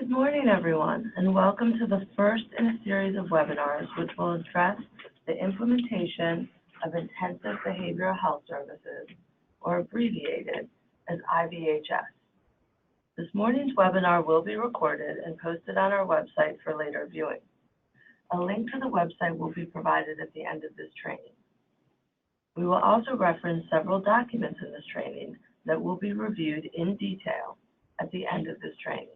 Good morning, everyone, and welcome to the first in a series of webinars which will address the implementation of intensive behavioral health services, or abbreviated as IBHS. This morning's webinar will be recorded and posted on our website for later viewing. A link to the website will be provided at the end of this training. We will also reference several documents in this training that will be reviewed in detail at the end of this training,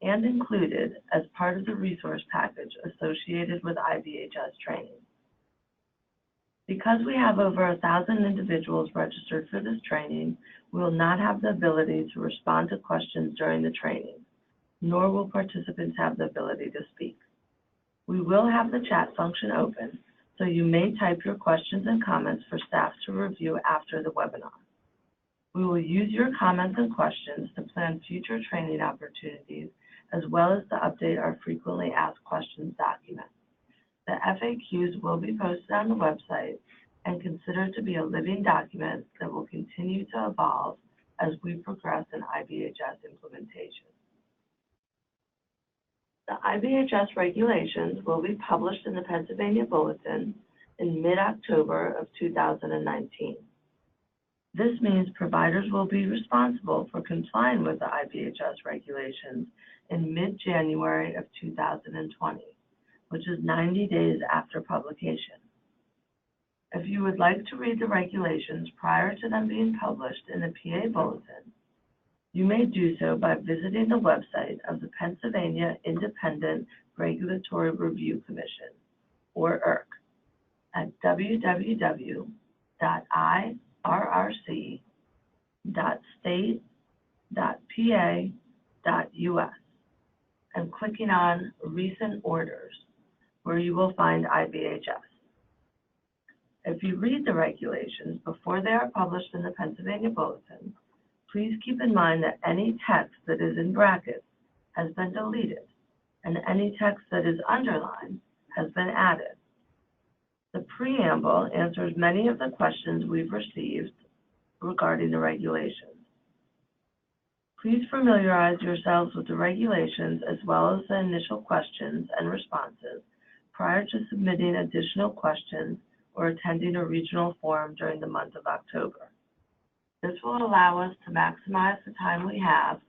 and included as part of the resource package associated with IBHS training. Because we have over 1,000 individuals registered for this training, we will not have the ability to respond to questions during the training, nor will participants have the ability to speak. We will have the chat function open, so you may type your questions and comments for staff to review after the webinar. We will use your comments and questions to plan future training opportunities, as well as to update our frequently asked questions document. The FAQs will be posted on the website and considered to be a living document that will continue to evolve as we progress in IBHS implementation. The IBHS regulations will be published in the Pennsylvania Bulletin in mid-October of 2019. This means providers will be responsible for complying with the IBHS regulations in mid-January of 2020, which is 90 days after publication. If you would like to read the regulations prior to them being published in the PA Bulletin, you may do so by visiting the website of the Pennsylvania Independent Regulatory Review Commission, or IRC, at www.irrc.state.pa.us and clicking on Recent Orders, where you will find IBHS. If you read the regulations before they are published in the Pennsylvania Bulletin, please keep in mind that any text that is in brackets has been deleted, and any text that is underlined has been added. The preamble answers many of the questions we've received regarding the regulations. Please familiarize yourselves with the regulations as well as the initial questions and responses prior to submitting additional questions or attending a regional forum during the month of October. This will allow us to maximize the time we have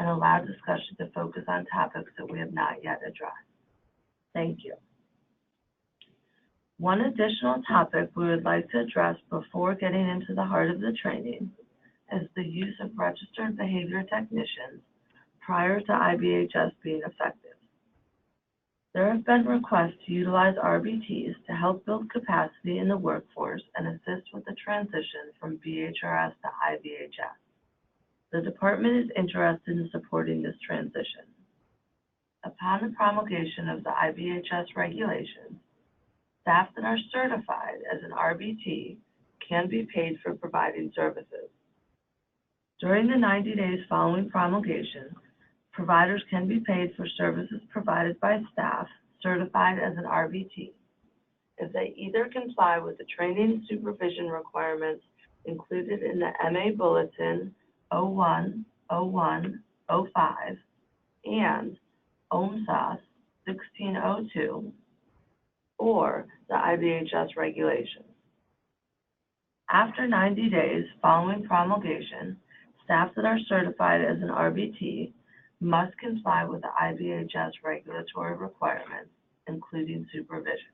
and allow discussion to focus on topics that we have not yet addressed. Thank you. One additional topic we would like to address before getting into the heart of the training is the use of registered behavior technicians prior to IBHS being effective. There have been requests to utilize RBTs to help build capacity in the workforce and assist with the transition from BHRS to IBHS. The department is interested in supporting this transition. Upon the promulgation of the IBHS regulations, staff that are certified as an RBT can be paid for providing services. During the 90 days following promulgation, providers can be paid for services provided by staff certified as an RBT if they either comply with the training and supervision requirements included in the MA Bulletin 01/01/05 and OMHSAS 1602 or the IBHS regulations. After 90 days following promulgation, staff that are certified as an RBT must comply with the IBHS regulatory requirements, including supervision.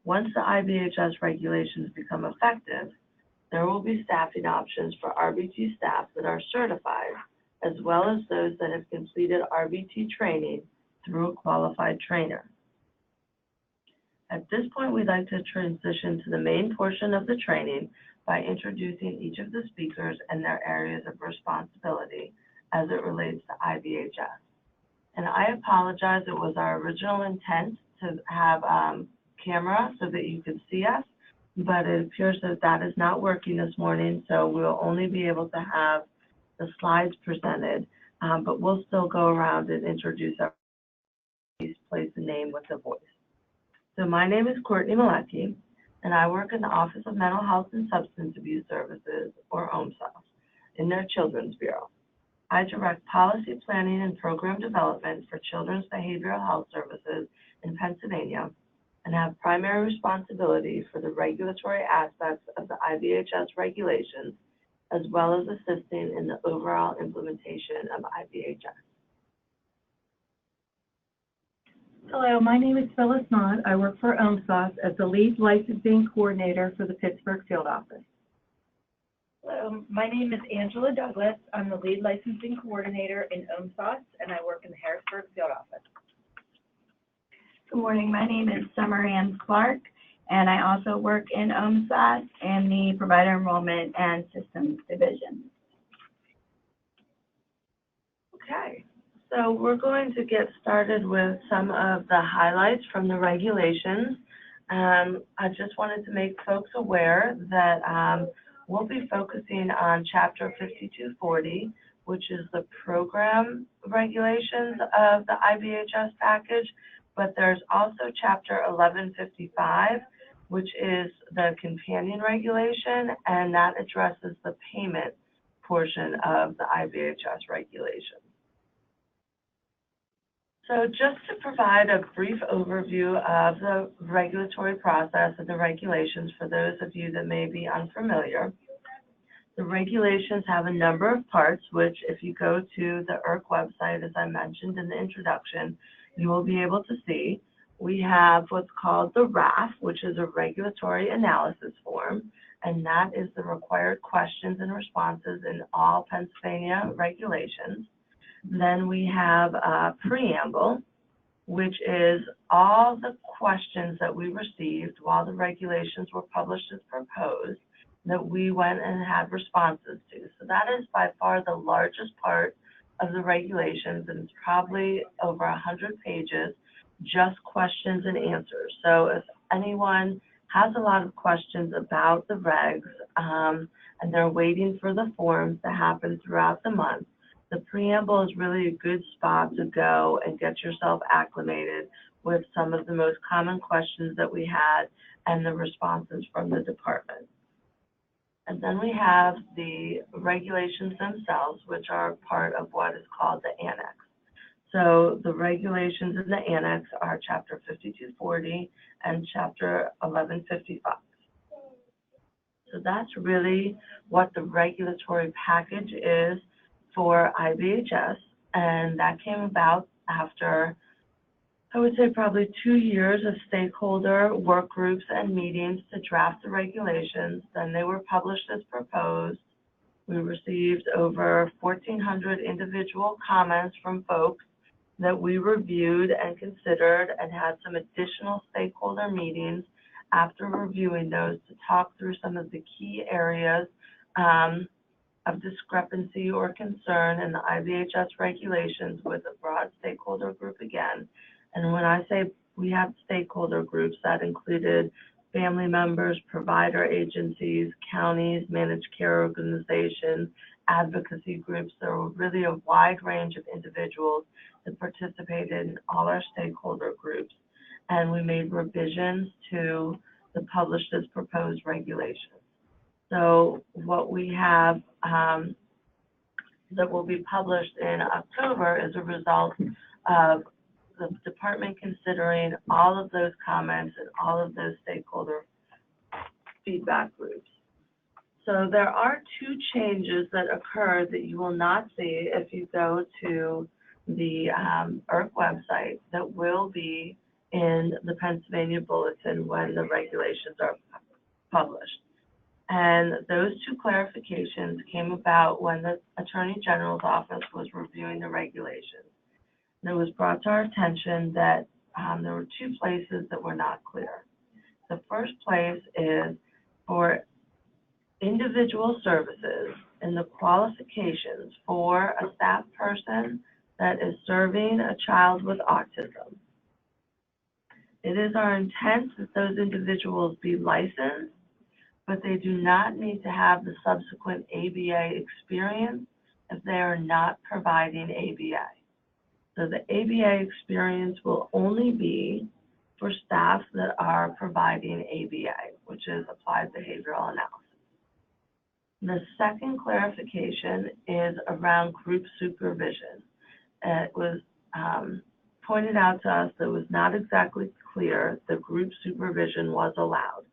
Once the IBHS regulations become effective, there will be staffing options for RBT staff that are certified, as well as those that have completed RBT training through a qualified trainer. At this point, we'd like to transition to the main portion of the training by introducing each of the speakers and their areas of responsibility as it relates to IBHS. And I apologize, it was our original intent to have camera so that you could see us, but it appears that that is not working this morning, so we'll only be able to have the slides presented, but we'll still go around and introduce our place the name with the voice. So my name is Courtney Malecki, and I work in the Office of Mental Health and Substance Abuse Services, or OMHSAS, in their Children's Bureau. I direct policy planning and program development for children's behavioral health services in Pennsylvania and have primary responsibility for the regulatory aspects of the IBHS regulations, as well as assisting in the overall implementation of IBHS. Hello, my name is Phyllis Knott. I work for OMHSAS as the lead licensing coordinator for the Pittsburgh field office. Hello, my name is Angela Douglas. I'm the lead licensing coordinator in OMHSAS, and I work in the Harrisburg field office. Good morning. My name is Summer Ann Clark, and I also work in OMHSAS in the Provider Enrollment and Systems Division. Okay, so we're going to get started with some of the highlights from the regulations. I just wanted to make folks aware that we'll be focusing on Chapter 5240, which is the program regulations of the IBHS package, but there's also Chapter 1155, which is the companion regulation, and that addresses the payment portion of the IBHS regulations. So just to provide a brief overview of the regulatory process and the regulations for those of you that may be unfamiliar, the regulations have a number of parts, which if you go to the IRC website, as I mentioned in the introduction, you will be able to see. We have what's called the RAF, which is a regulatory analysis form, and that is the required questions and responses in all Pennsylvania regulations. Then we have a preamble, which is all the questions that we received while the regulations were published as proposed that we went and had responses to. So that is by far the largest part of the regulations, and it's probably over 100 pages, just questions and answers. So if anyone has a lot of questions about the regs and they're waiting for the forms to happen throughout the month, the preamble is really a good spot to go and get yourself acclimated with some of the most common questions that we had and the responses from the department. And then we have the regulations themselves, which are part of what is called the annex. So the regulations in the annex are Chapter 5240 and Chapter 1155. So that's really what the regulatory package is for IBHS, and that came about after, I would say, probably 2 years of stakeholder work groups and meetings to draft the regulations. Then they were published as proposed. We received over 1,400 individual comments from folks that we reviewed and considered, and had some additional stakeholder meetings after reviewing those to talk through some of the key areas of discrepancy or concern in the IBHS regulations with a broad stakeholder group again. And when I say we have stakeholder groups, that included family members, provider agencies, counties, managed care organizations, advocacy groups. There were really a wide range of individuals that participated in all our stakeholder groups. And we made revisions to the published as proposed regulations. So what we have that will be published in October is a result of the department considering all of those comments and all of those stakeholder feedback groups. So there are 2 changes that occur that you will not see if you go to the IRC website that will be in the Pennsylvania Bulletin when the regulations are published. And those 2 clarifications came about when the Attorney General's office was reviewing the regulations. And it was brought to our attention that there were 2 places that were not clear. The first place is for individual services and the qualifications for a staff person that is serving a child with autism. It is our intent that those individuals be licensed, but they do not need to have the subsequent ABA experience if they are not providing ABA. So the ABA experience will only be for staff that are providing ABA, which is Applied Behavioral Analysis. The second clarification is around group supervision. It was pointed out to us that it was not exactly clear that group supervision was allowed.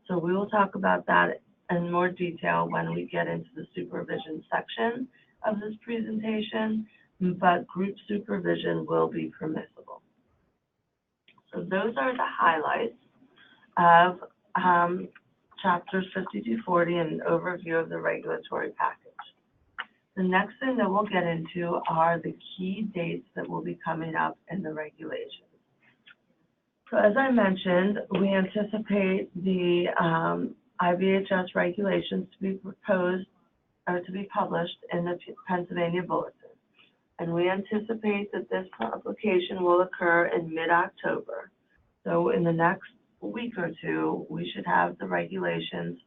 So we will talk about that in more detail when we get into the supervision section of this presentation, but group supervision will be permissible. So those are the highlights of chapters 5240 and an overview of the regulatory package. The next thing that we'll get into are the key dates that will be coming up in the regulations. So as I mentioned, we anticipate the IBHS regulations to be proposed or to be published in the Pennsylvania Bulletin. And we anticipate that this publication will occur in mid-October. So in the next week or two, we should have the regulations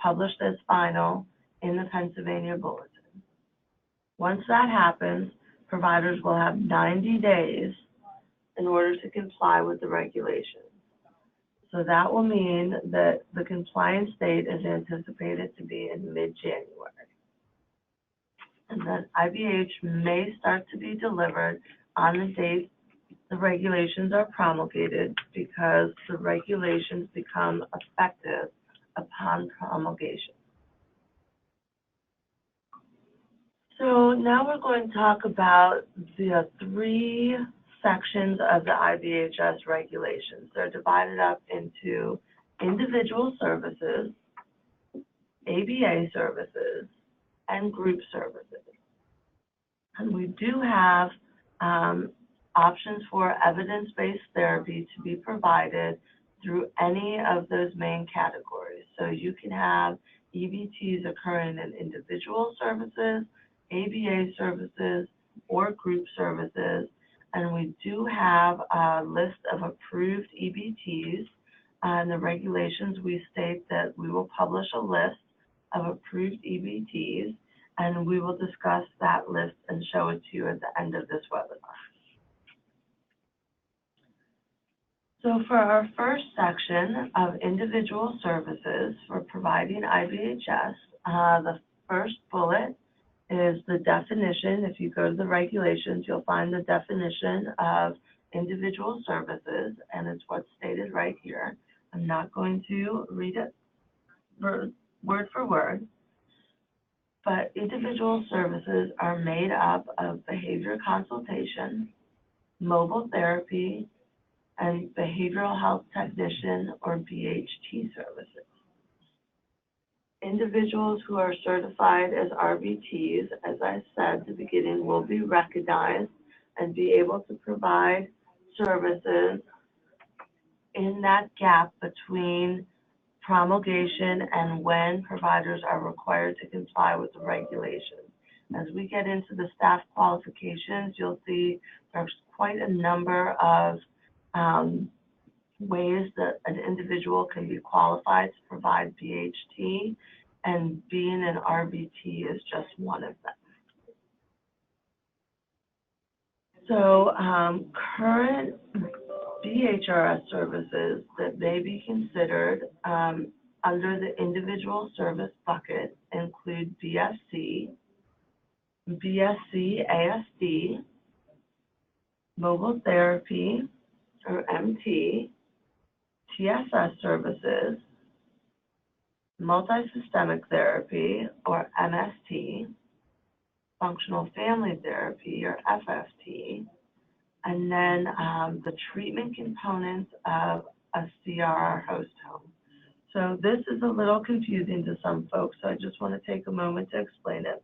published as final in the Pennsylvania Bulletin. Once that happens, providers will have 90 days in order to comply with the regulations. So that will mean that the compliance date is anticipated to be in mid-January. And then IBH may start to be delivered on the date the regulations are promulgated, because the regulations become effective upon promulgation. So now we're going to talk about the three sections of the IBHS regulations. They're divided up into individual services, ABA services, and group services. And we do have options for evidence-based therapy to be provided through any of those main categories. So you can have EBTs occurring in individual services, ABA services, or group services. And we do have a list of approved EBTs. In the regulations, we state that we will publish a list of approved EBTs, and we will discuss that list and show it to you at the end of this webinar. So for our first section of individual services for providing IBHS, the first bullet is the definition. If you go to the regulations, you'll find the definition of individual services, and it's what's stated right here. I'm not going to read it word for word, but individual services are made up of behavior consultation, mobile therapy, and behavioral health technician or BHT services. Individuals who are certified as RBTs, as I said at the beginning, will be recognized and be able to provide services in that gap between promulgation and when providers are required to comply with the regulations. As we get into the staff qualifications, you'll see there's quite a number of ways that an individual can be qualified to provide BHT, and being an RBT is just one of them. So current BHRS services that may be considered under the individual service bucket include BSC, BSC ASD, mobile therapy or MT, TSS services, multisystemic therapy or MST, functional family therapy or FFT, and then the treatment components of a CRR host home. So this is a little confusing to some folks, so I just want to take a moment to explain it.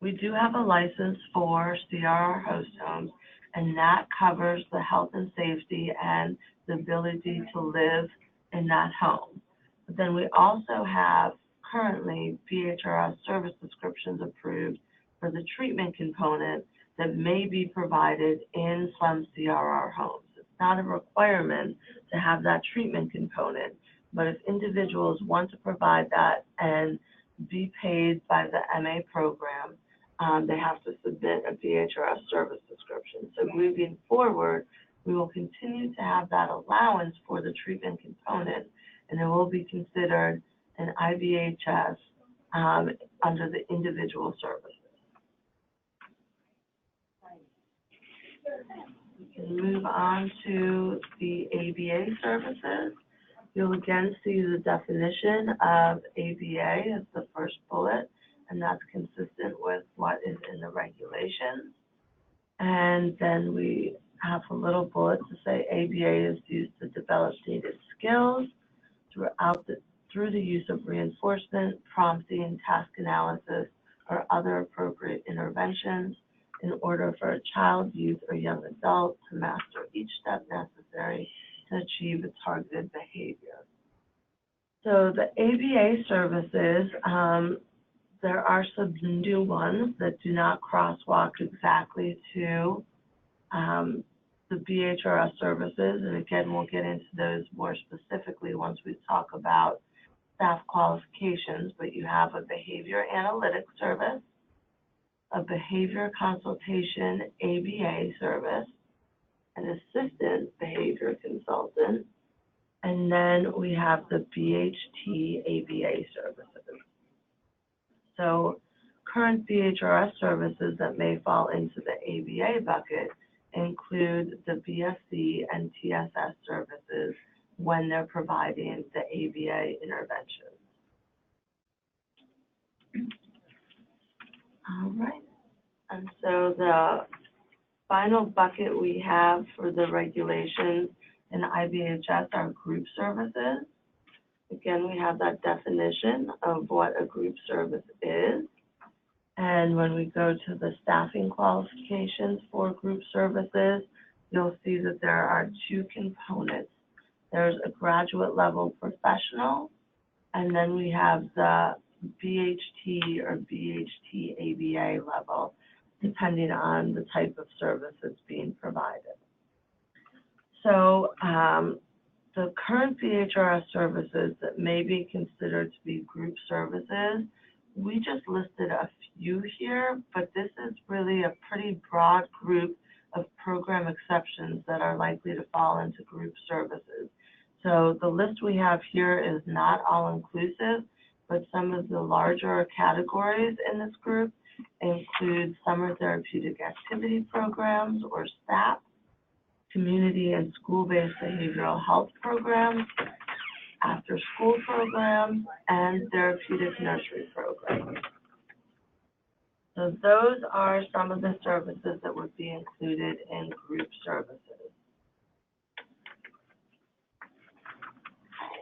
We do have a license for CRR host homes, and that covers the health and safety and the ability to live in that home. But then we also have currently BHRS service descriptions approved for the treatment component that may be provided in some CRR homes. It's not a requirement to have that treatment component, but if individuals want to provide that and be paid by the MA program, they have to submit a BHRS service description. So moving forward, we will continue to have that allowance for the treatment component, and it will be considered an IBHS under the individual services. We can move on to the ABA services. You'll again see the definition of ABA as the first bullet, and that's consistent with what is in the regulations. And then we have a little bullet to say ABA is used to develop data skills through the use of reinforcement, prompting, task analysis, or other appropriate interventions in order for a child, youth, or young adult to master each step necessary to achieve a targeted behavior. So the ABA services, there are some new ones that do not crosswalk exactly to the BHRS services, and again, we'll get into those more specifically once we talk about staff qualifications, but you have a behavior analytics service, a behavior consultation ABA service, an assistant behavior consultant, and then we have the BHT ABA services. So current BHRS services that may fall into the ABA bucket include the BSC and TSS services when they're providing the ABA interventions. All right, and so the final bucket we have for the regulations in IBHS are group services. Again, we have that definition of what a group service is. And when we go to the staffing qualifications for group services, you'll see that there are two components. There's a graduate level professional, and then we have the BHT or BHT ABA level, depending on the type of service that's being provided. So the current BHRS services that may be considered to be group services, we just listed a few here, but this is really a pretty broad group of program exceptions that are likely to fall into group services. So the list we have here is not all-inclusive, but some of the larger categories in this group include summer therapeutic activity programs or STAP, community and school-based behavioral health programs, after-school programs, and therapeutic nursery programs. So those are some of the services that would be included in group services.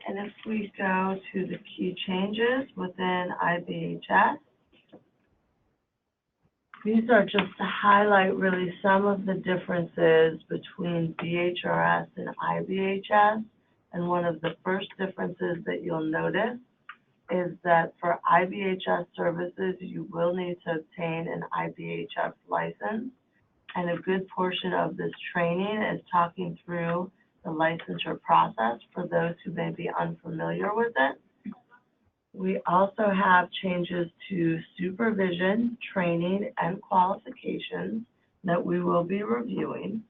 And if we go to the key changes within IBHS, these are just to highlight really some of the differences between BHRS and IBHS. And one of the first differences that you'll notice is that for IBHS services, you will need to obtain an IBHS license. And a good portion of this training is talking through the licensure process for those who may be unfamiliar with it. We also have changes to supervision, training, and qualifications that we will be reviewing.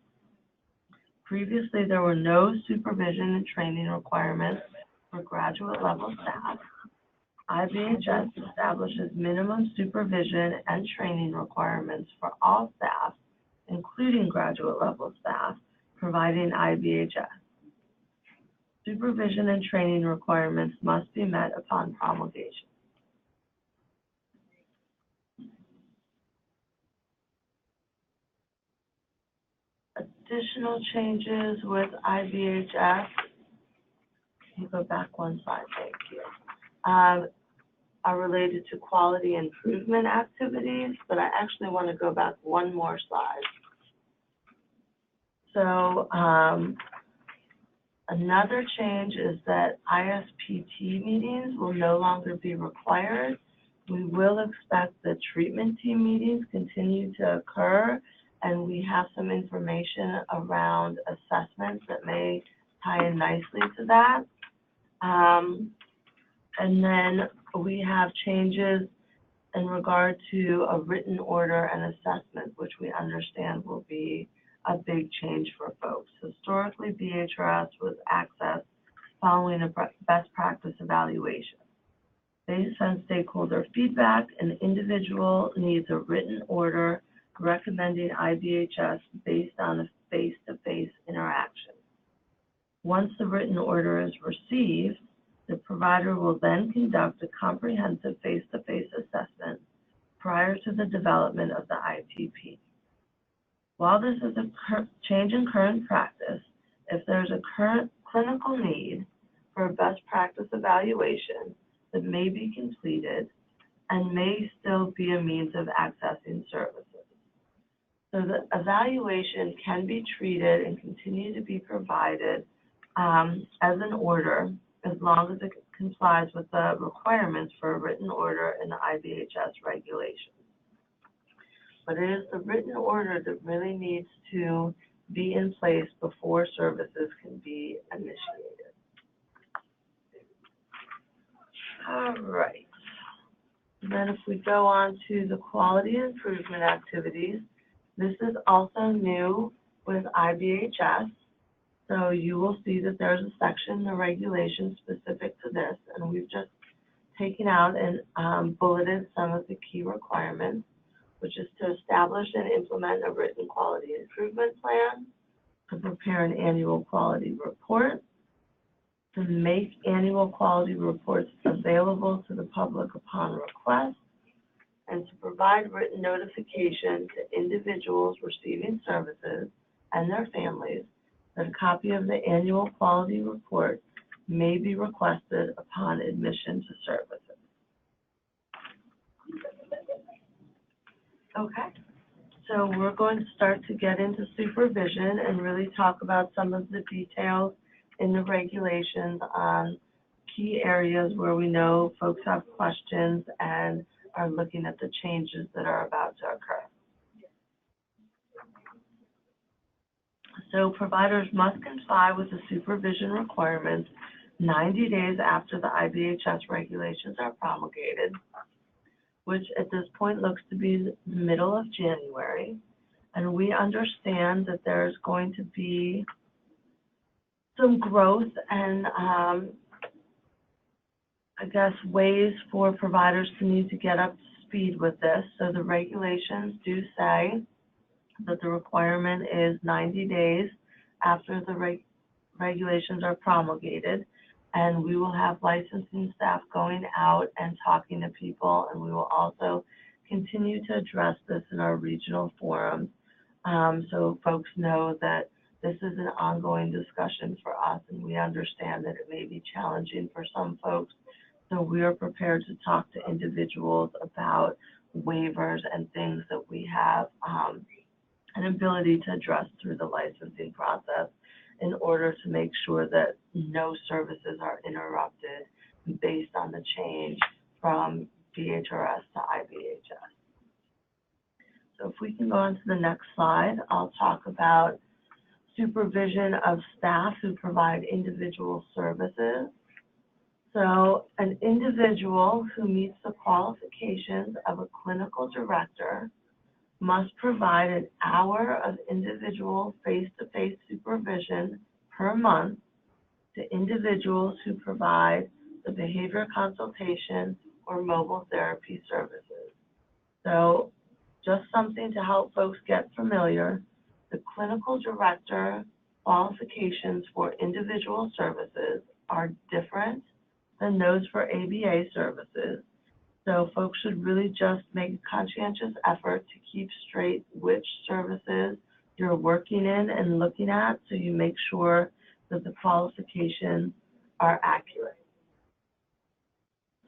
Previously, there were no supervision and training requirements for graduate level staff. IBHS establishes minimum supervision and training requirements for all staff, including graduate level staff, providing IBHS. Supervision and training requirements must be met upon promulgation. Additional changes with IBHS, you go back one slide, thank you, are related to quality improvement activities, but I actually want to go back one more slide. So another change is that ISPT meetings will no longer be required. We will expect that treatment team meetings continue to occur, and we have some information around assessments that may tie in nicely to that. And then we have changes in regard to a written order and assessment, which we understand will be a big change for folks. Historically, BHRS was accessed following a best practice evaluation. Based on stakeholder feedback, an individual needs a written order recommending IBHS based on a face-to-face interaction. Once the written order is received, the provider will then conduct a comprehensive face-to-face assessment prior to the development of the ITP. While this is a change in current practice, if there's a current clinical need for a best practice evaluation that may be completed and may still be a means of accessing services. So the evaluation can be treated and continue to be provided as an order as long as it complies with the requirements for a written order in the IBHS regulations. But it is the written order that really needs to be in place before services can be initiated. All right. And then if we go on to the quality improvement activities, this is also new with IBHS. So you will see that there's a section in the regulation specific to this, and we've just taken out and bulleted some of the key requirements, which is to establish and implement a written quality improvement plan, to prepare an annual quality report, to make annual quality reports available to the public upon request, and to provide written notification to individuals receiving services and their families that a copy of the annual quality report may be requested upon admission to services. Okay, so we're going to start to get into supervision and really talk about some of the details in the regulations on key areas where we know folks have questions and are looking at the changes that are about to occur. So providers must comply with the supervision requirements 90 days after the IBHS regulations are promulgated, which at this point looks to be the middle of January. And we understand that there's going to be some growth and I guess ways for providers to need to get up to speed with this. So the regulations do say that the requirement is 90 days after the regulations are promulgated, and we will have licensing staff going out and talking to people, and we will also continue to address this in our regional forums so folks know that this is an ongoing discussion for us, and we understand that it may be challenging for some folks. So we are prepared to talk to individuals about waivers and things that we have an ability to address through the licensing process in order to make sure that no services are interrupted based on the change from BHRS to IBHS. So if we can go on to the next slide, I'll talk about supervision of staff who provide individual services. So an individual who meets the qualifications of a clinical director must provide an hour of individual face-to-face supervision per month to individuals who provide the behavior consultation or mobile therapy services. So just something to help folks get familiar, the clinical director qualifications for individual services are different than those for ABA services. So folks should really just make a conscientious effort to keep straight which services you're working in and looking at so you make sure that the qualifications are accurate.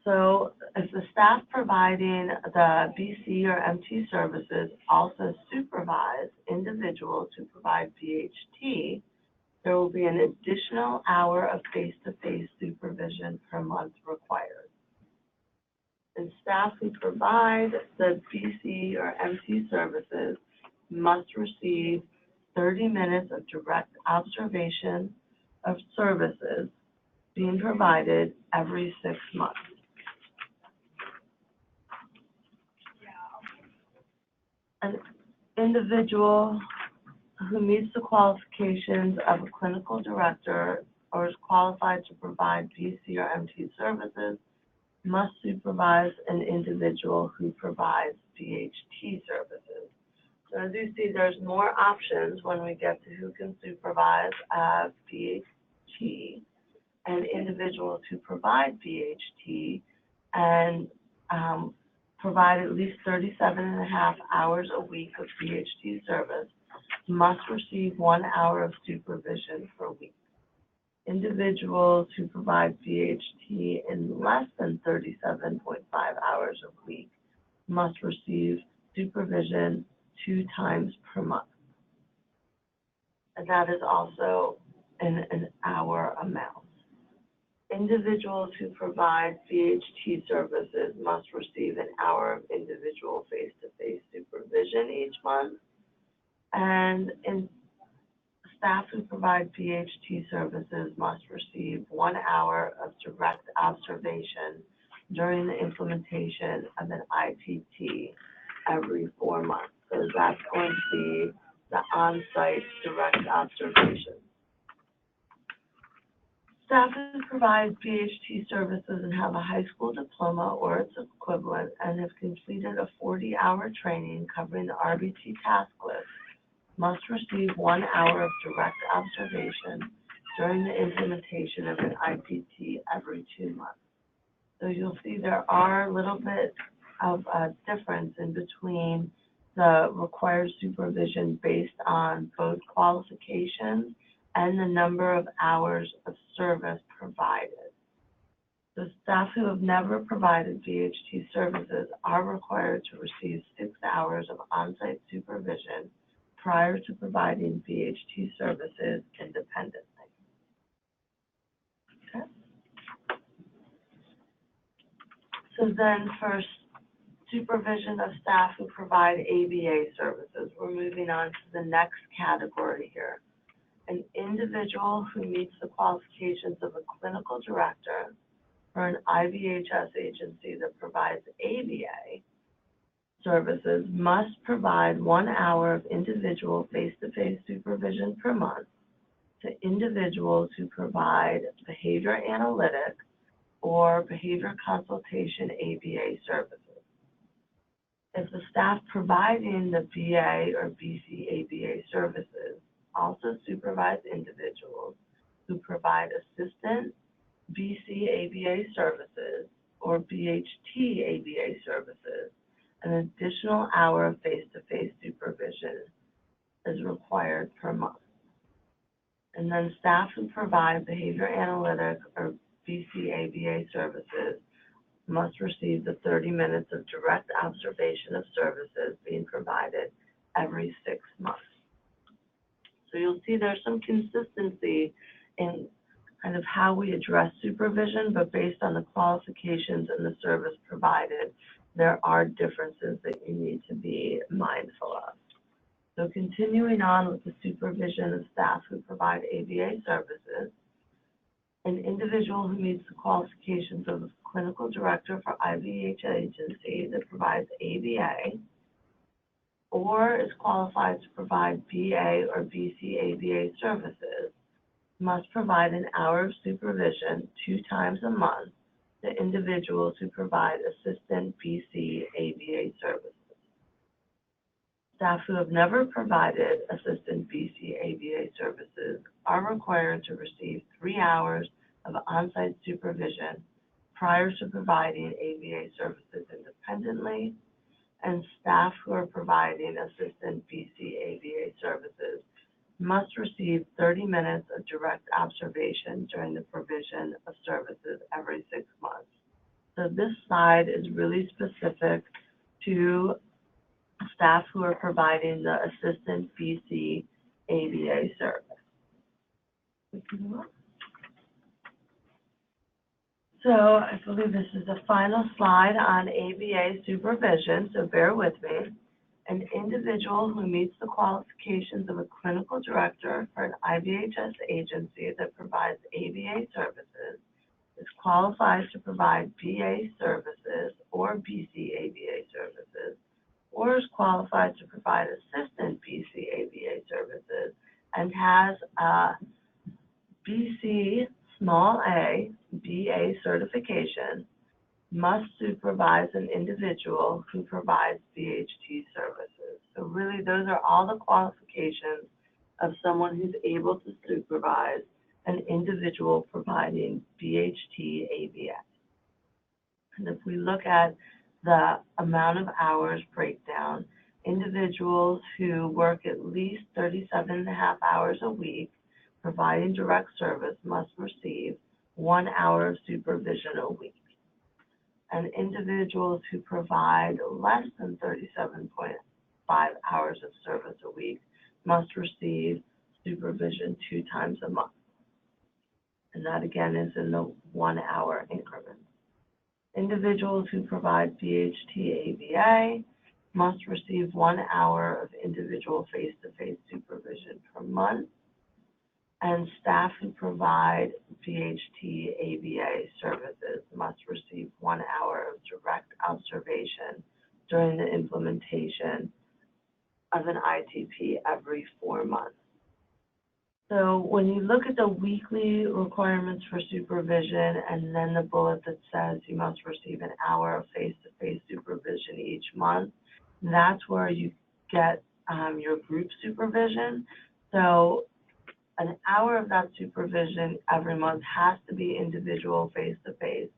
So if the staff providing the BC or MT services also supervise individuals who provide BHT, there will be an additional hour of face-to-face supervision per month required. And staff who provide the BC or MT services must receive 30 minutes of direct observation of services being provided every 6 months. An individual who meets the qualifications of a clinical director or is qualified to provide BC or MT services must supervise an individual who provides BHT services. So as you see, there's more options when we get to who can supervise BHT, and individuals who provide BHT and provide at least 37.5 hours a week of BHT service must receive 1 hour of supervision per week. Individuals who provide BHT in less than 37.5 hours a week must receive supervision 2 times per month. And that is also in an hour amount. Individuals who provide BHT services must receive an hour of individual face-to-face supervision each month. And staff who provide BHT services must receive 1 hour of direct observation during the implementation of an IPT every 4 months. So that's going to be the on-site direct observation. Staff who provide BHT services and have a high school diploma or its equivalent and have completed a 40-hour training covering the RBT task list must receive 1 hour of direct observation during the implementation of an IPT every 2 months. So you'll see there are a little bit of a difference in between the required supervision based on both qualifications and the number of hours of service provided. So staff who have never provided BHT services are required to receive 6 hours of on-site supervision prior to providing BHT services independently. Okay. So then for supervision of staff who provide ABA services, we're moving on to the next category here. An individual who meets the qualifications of a clinical director for an IBHS agency that provides ABA services must provide 1 hour of individual face-to-face supervision per month to individuals who provide behavior analytic or behavior consultation ABA services. If the staff providing the BA or BC ABA services also supervise individuals who provide assistant BC ABA services or BHT ABA services, an additional hour of face-to-face supervision is required per month. And then staff who provide behavior analytic or BC ABA services must receive the 30 minutes of direct observation of services being provided every 6 months. So you'll see there's some consistency in kind of how we address supervision, but based on the qualifications and the service provided, there are differences that you need to be mindful of. So continuing on with the supervision of staff who provide ABA services, an individual who meets the qualifications of a clinical director for IBHS agency that provides ABA, or is qualified to provide BA or BC ABA services, must provide an hour of supervision 2 times a month to individuals who provide assistant BC ABA services. Staff who have never provided assistant BC ABA services are required to receive 3 hours of on-site supervision prior to providing ABA services independently, and staff who are providing assistant BC ABA services must receive 30 minutes of direct observation during the provision of services every 6 months. So this slide is really specific to staff who are providing the assistant BC ABA service. So I believe this is the final slide on ABA supervision, so bear with me. An individual who meets the qualifications of a clinical director for an IBHS agency that provides ABA services is qualified to provide BA services or BC ABA services, or is qualified to provide assistant BC ABA services and has a BC small a BA certification must supervise an individual who provides BHT services. So really, those are all the qualifications of someone who's able to supervise an individual providing BHT ABA. And if we look at the amount of hours breakdown, individuals who work at least 37.5 hours a week providing direct service must receive 1 hour of supervision a week. And individuals who provide less than 37.5 hours of service a week must receive supervision 2 times a month. And that again is in the 1 hour increments. Individuals who provide BHT ABA must receive 1 hour of individual face-to-face supervision per month. And staff who provide BHT ABA services must receive 1 hour of direct observation during the implementation of an ITP every 4 months. So when you look at the weekly requirements for supervision and then the bullet that says you must receive an hour of face-to-face supervision each month, that's where you get your group supervision. So an hour of that supervision every month has to be individual face-to-face,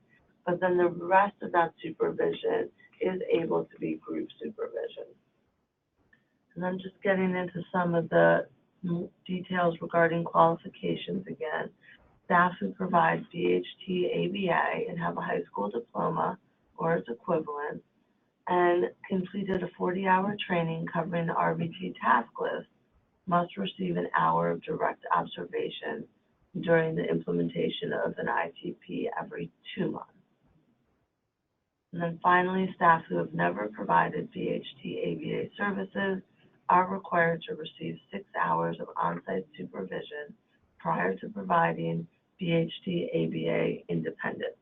but then the rest of that supervision is able to be group supervision. And then just getting into some of the details regarding qualifications again. Staff who provide BHT ABA and have a high school diploma or its equivalent and completed a 40-hour training covering the RBT task list must receive an hour of direct observation during the implementation of an ITP every 2 months. And then finally, staff who have never provided BHT ABA services are required to receive 6 hours of on-site supervision prior to providing BHT ABA independently.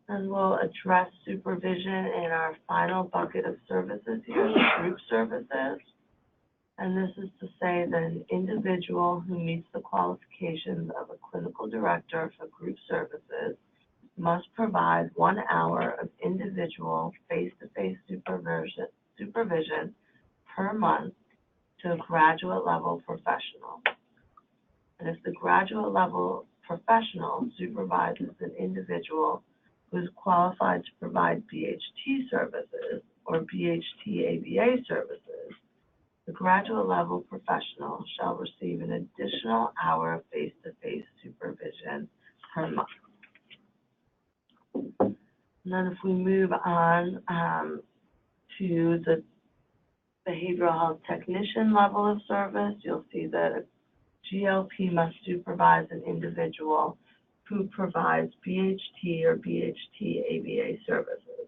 And we'll address supervision in our final bucket of services here, the group services. And this is to say that an individual who meets the qualifications of a clinical director for group services must provide 1 hour of individual face-to-face supervision per month to a graduate level professional. And if the graduate level professional supervises an individual who is qualified to provide BHT services or BHT ABA services, the graduate level professional shall receive an additional hour of face-to-face supervision per month. And then if we move on to the behavioral health technician level of service, you'll see that a GLP must supervise an individual who provides BHT or BHT ABA services.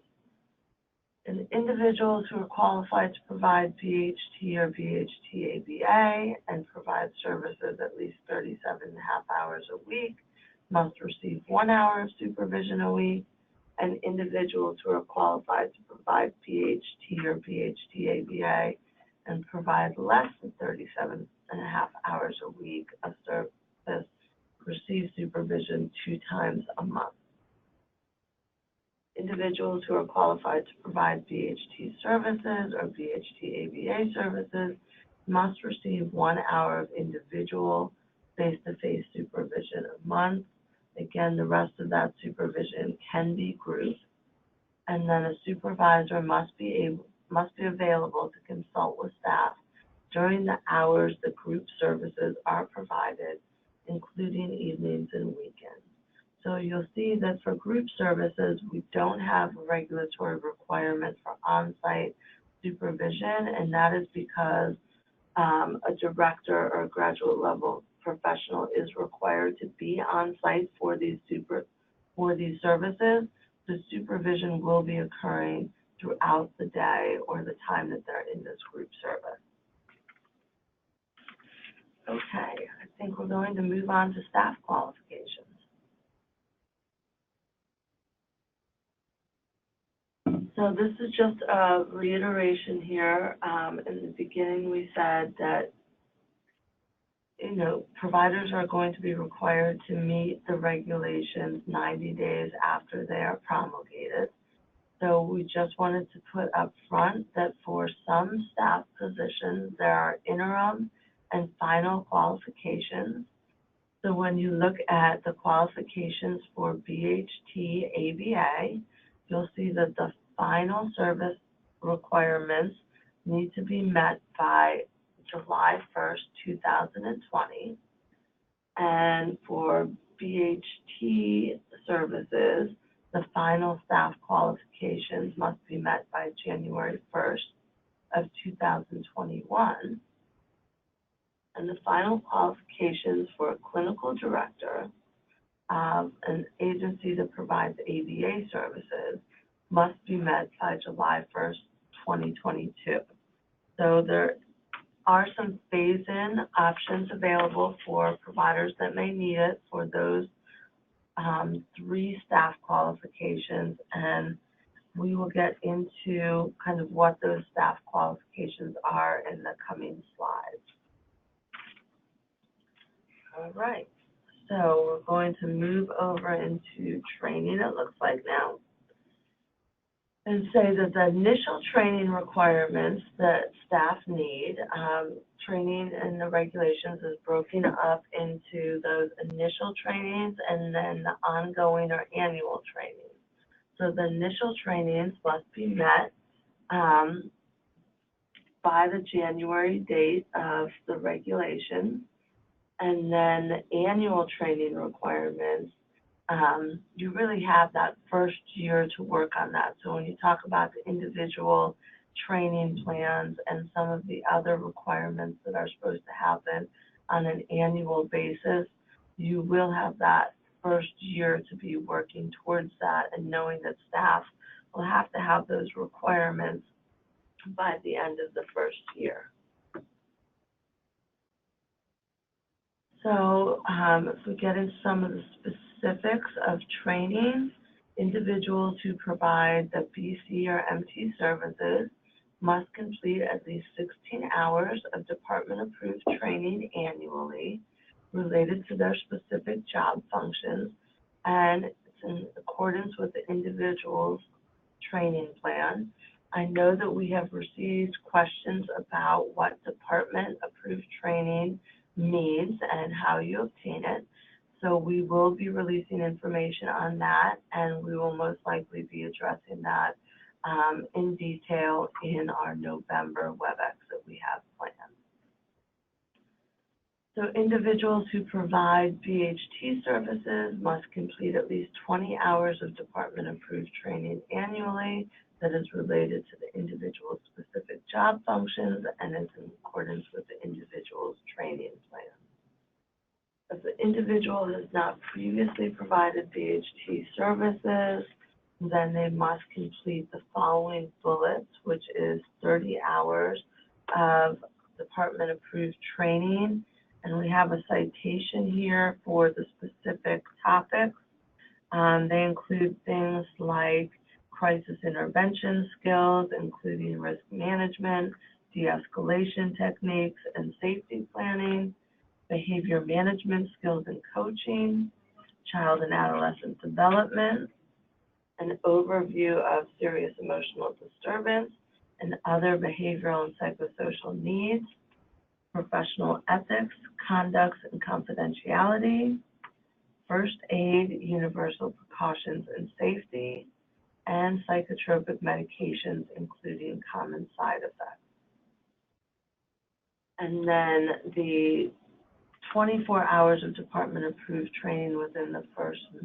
And individuals who are qualified to provide BHT or BHT ABA and provide services at least 37.5 hours a week must receive 1 hour of supervision a week, and individuals who are qualified to provide BHT or BHT ABA and provide less than 37.5 hours a week of service receive supervision 2 times a month. Individuals who are qualified to provide BHT services or BHT ABA services must receive 1 hour of individual face-to-face supervision a month. Again, the rest of that supervision can be group. And then a supervisor must be available to consult with staff during the hours the group services are provided, including evenings and weekends. So you'll see that for group services, we don't have a regulatory requirement for on-site supervision, and that is because a director or a graduate level professional is required to be on-site for these services. The supervision will be occurring throughout the day or the time that they're in this group service. Okay, I think we're going to move on to staff qualifications. So this is just a reiteration here. In the beginning, we said that providers are going to be required to meet the regulations 90 days after they are promulgated. So we just wanted to put up front that for some staff positions, there are interim and final qualifications. So when you look at the qualifications for BHT ABA, you'll see that the final service requirements need to be met by July 1st, 2020. And for BHT services, the final staff qualifications must be met by January 1st of 2021. And the final qualifications for a clinical director of an agency that provides ABA services must be met by July 1st, 2022. So there are some phase-in options available for providers that may need it for those 3 staff qualifications, and we will get into kind of what those staff qualifications are in the coming slides. All right, so we're going to move over into training, it looks like now, and say that the initial training requirements that staff need, training in the regulations is broken up into those initial trainings and then the ongoing or annual trainings. So the initial trainings must be met by the January date of the regulations, and then the annual training requirements, you really have that first year to work on that. So when you talk about the individual training plans and some of the other requirements that are supposed to happen on an annual basis, you will have that first year to be working towards that and knowing that staff will have to have those requirements by the end of the first year. So if we get into some of the specifics of training, individuals who provide the BC or MT services must complete at least 16 hours of department-approved training annually related to their specific job functions, and it's in accordance with the individual's training plan. I know that we have received questions about what department-approved training means and how you obtain it. So we will be releasing information on that, and we will most likely be addressing that in detail in our November WebEx that we have planned. So individuals who provide BHT services must complete at least 20 hours of department-approved training annually that is related to the individual's specific job functions and is in accordance with the individual's training plan. If the individual has not previously provided BHT services, then they must complete the following bullets, which is 30 hours of department-approved training. And we have a citation here for the specific topics. They include things like crisis intervention skills, including risk management, de-escalation techniques, and safety planning, behavior management skills and coaching, child and adolescent development, an overview of serious emotional disturbance and other behavioral and psychosocial needs, professional ethics, conducts and confidentiality, first aid, universal precautions and safety, and psychotropic medications, including common side effects. And then the 24 hours of department-approved training within the first 6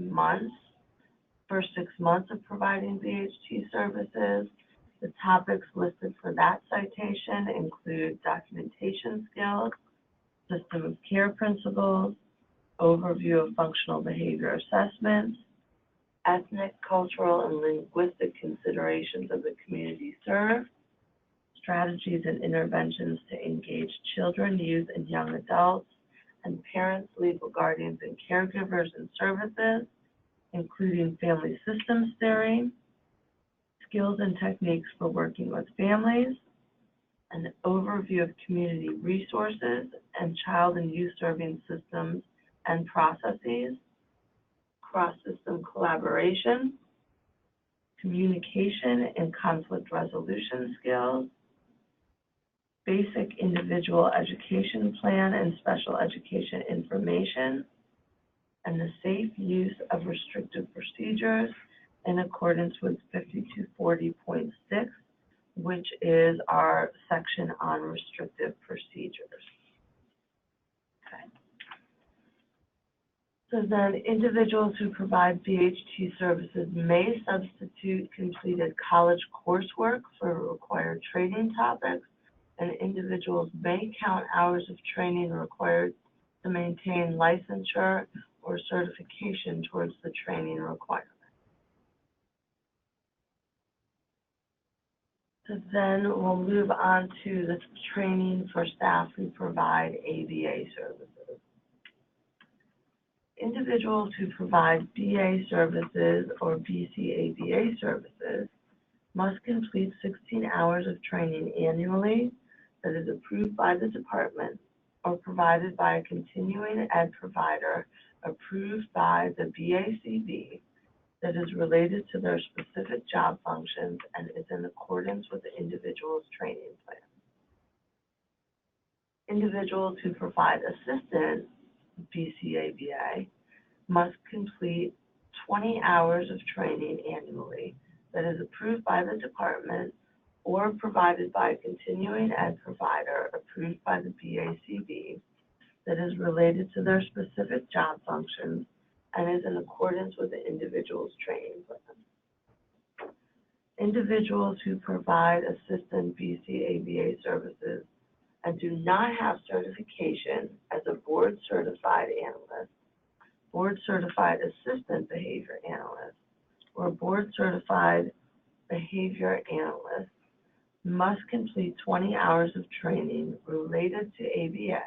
months of providing BHT services. The topics listed for that citation include documentation skills, system of care principles, overview of functional behavior assessments, ethnic, cultural, and linguistic considerations of the community served, strategies and interventions to engage children, youth, and young adults, and parents, legal guardians, and caregivers in services, including family systems theory, skills and techniques for working with families, an overview of community resources and child and youth serving systems and processes, cross-system collaboration, communication and conflict resolution skills, basic individual education plan and special education information, and the safe use of restrictive procedures in accordance with 5240.6, which is our section on restrictive procedures. Okay. So then individuals who provide BHT services may substitute completed college coursework for required training topics, and individuals may count hours of training required to maintain licensure or certification towards the training requirement. So then we'll move on to the training for staff who provide ABA services. Individuals who provide BA services or BCABA services must complete 16 hours of training annually that is approved by the department or provided by a continuing ed provider approved by the BACB that is related to their specific job functions and is in accordance with the individual's training plan. Individuals who provide assistant BCABA must complete 20 hours of training annually that is approved by the department or provided by a continuing ed provider approved by the BACB that is related to their specific job functions and is in accordance with the individual's training plan. Individuals who provide assistant BCABA services and do not have certification as a board-certified analyst, board-certified assistant behavior analyst, or board-certified behavior analyst must complete 20 hours of training related to ABA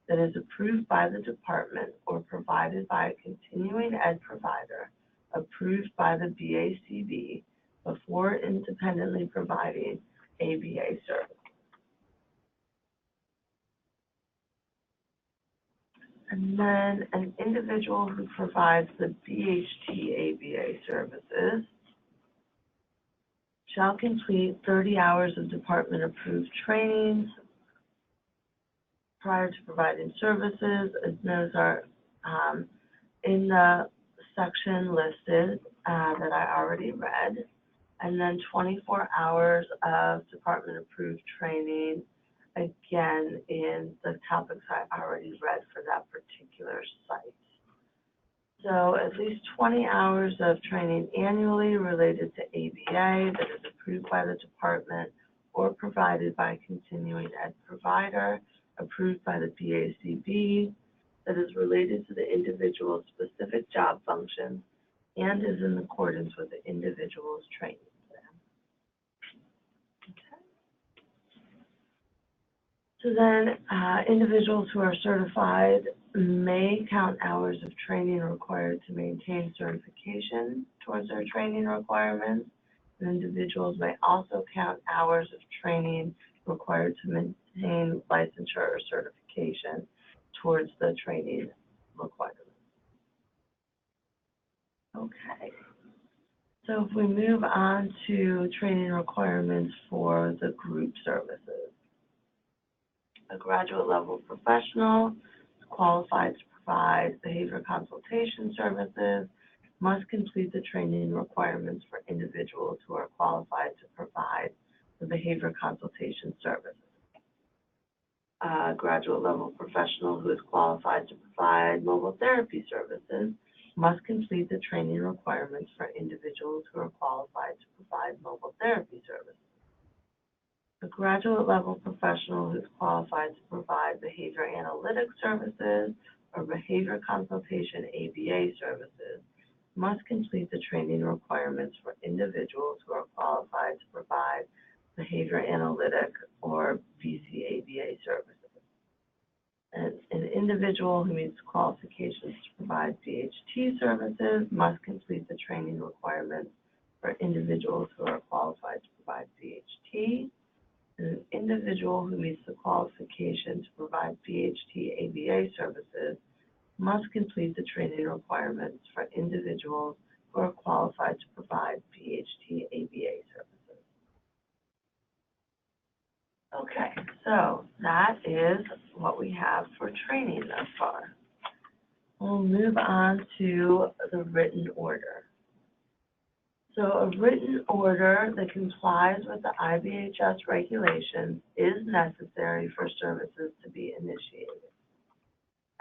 that is approved by the department or provided by a continuing ed provider approved by the BACB before independently providing ABA service. And then an individual who provides the BHT ABA services shall complete 30 hours of department-approved trainings prior to providing services, as those are in the section listed that I already read, and then 24 hours of department-approved training, again, in the topics I already read for that particular site. So at least 20 hours of training annually related to ABA that is approved by the department or provided by a continuing ed provider approved by the BACB that is related to the individual's specific job functions and is in accordance with the individual's training plan. Okay. So then individuals who are certified may count hours of training required to maintain certification towards their training requirements. And individuals may also count hours of training required to maintain licensure or certification towards the training requirements. Okay. So if we move on to training requirements for the group services. A graduate level professional qualified to provide behavior consultation services must complete the training requirements for individuals who are qualified to provide the behavior consultation services. A graduate level professional who is qualified to provide mobile therapy services must complete the training requirements for individuals who are qualified to provide mobile therapy services. A graduate level professional who is qualified to provide behavior analytics services or behavior consultation ABA services must complete the training requirements for individuals who are qualified to provide behavior analytic or BCABA services. And an individual who meets qualifications to provide BHT services must complete the training requirements for individuals who are qualified to provide BHT. And an individual who meets the qualification to provide BHT ABA services must complete the training requirements for individuals who are qualified to provide BHT ABA services. Okay, so that is what we have for training thus far. We'll move on to the written order. So a written order that complies with the IBHS regulations is necessary for services to be initiated.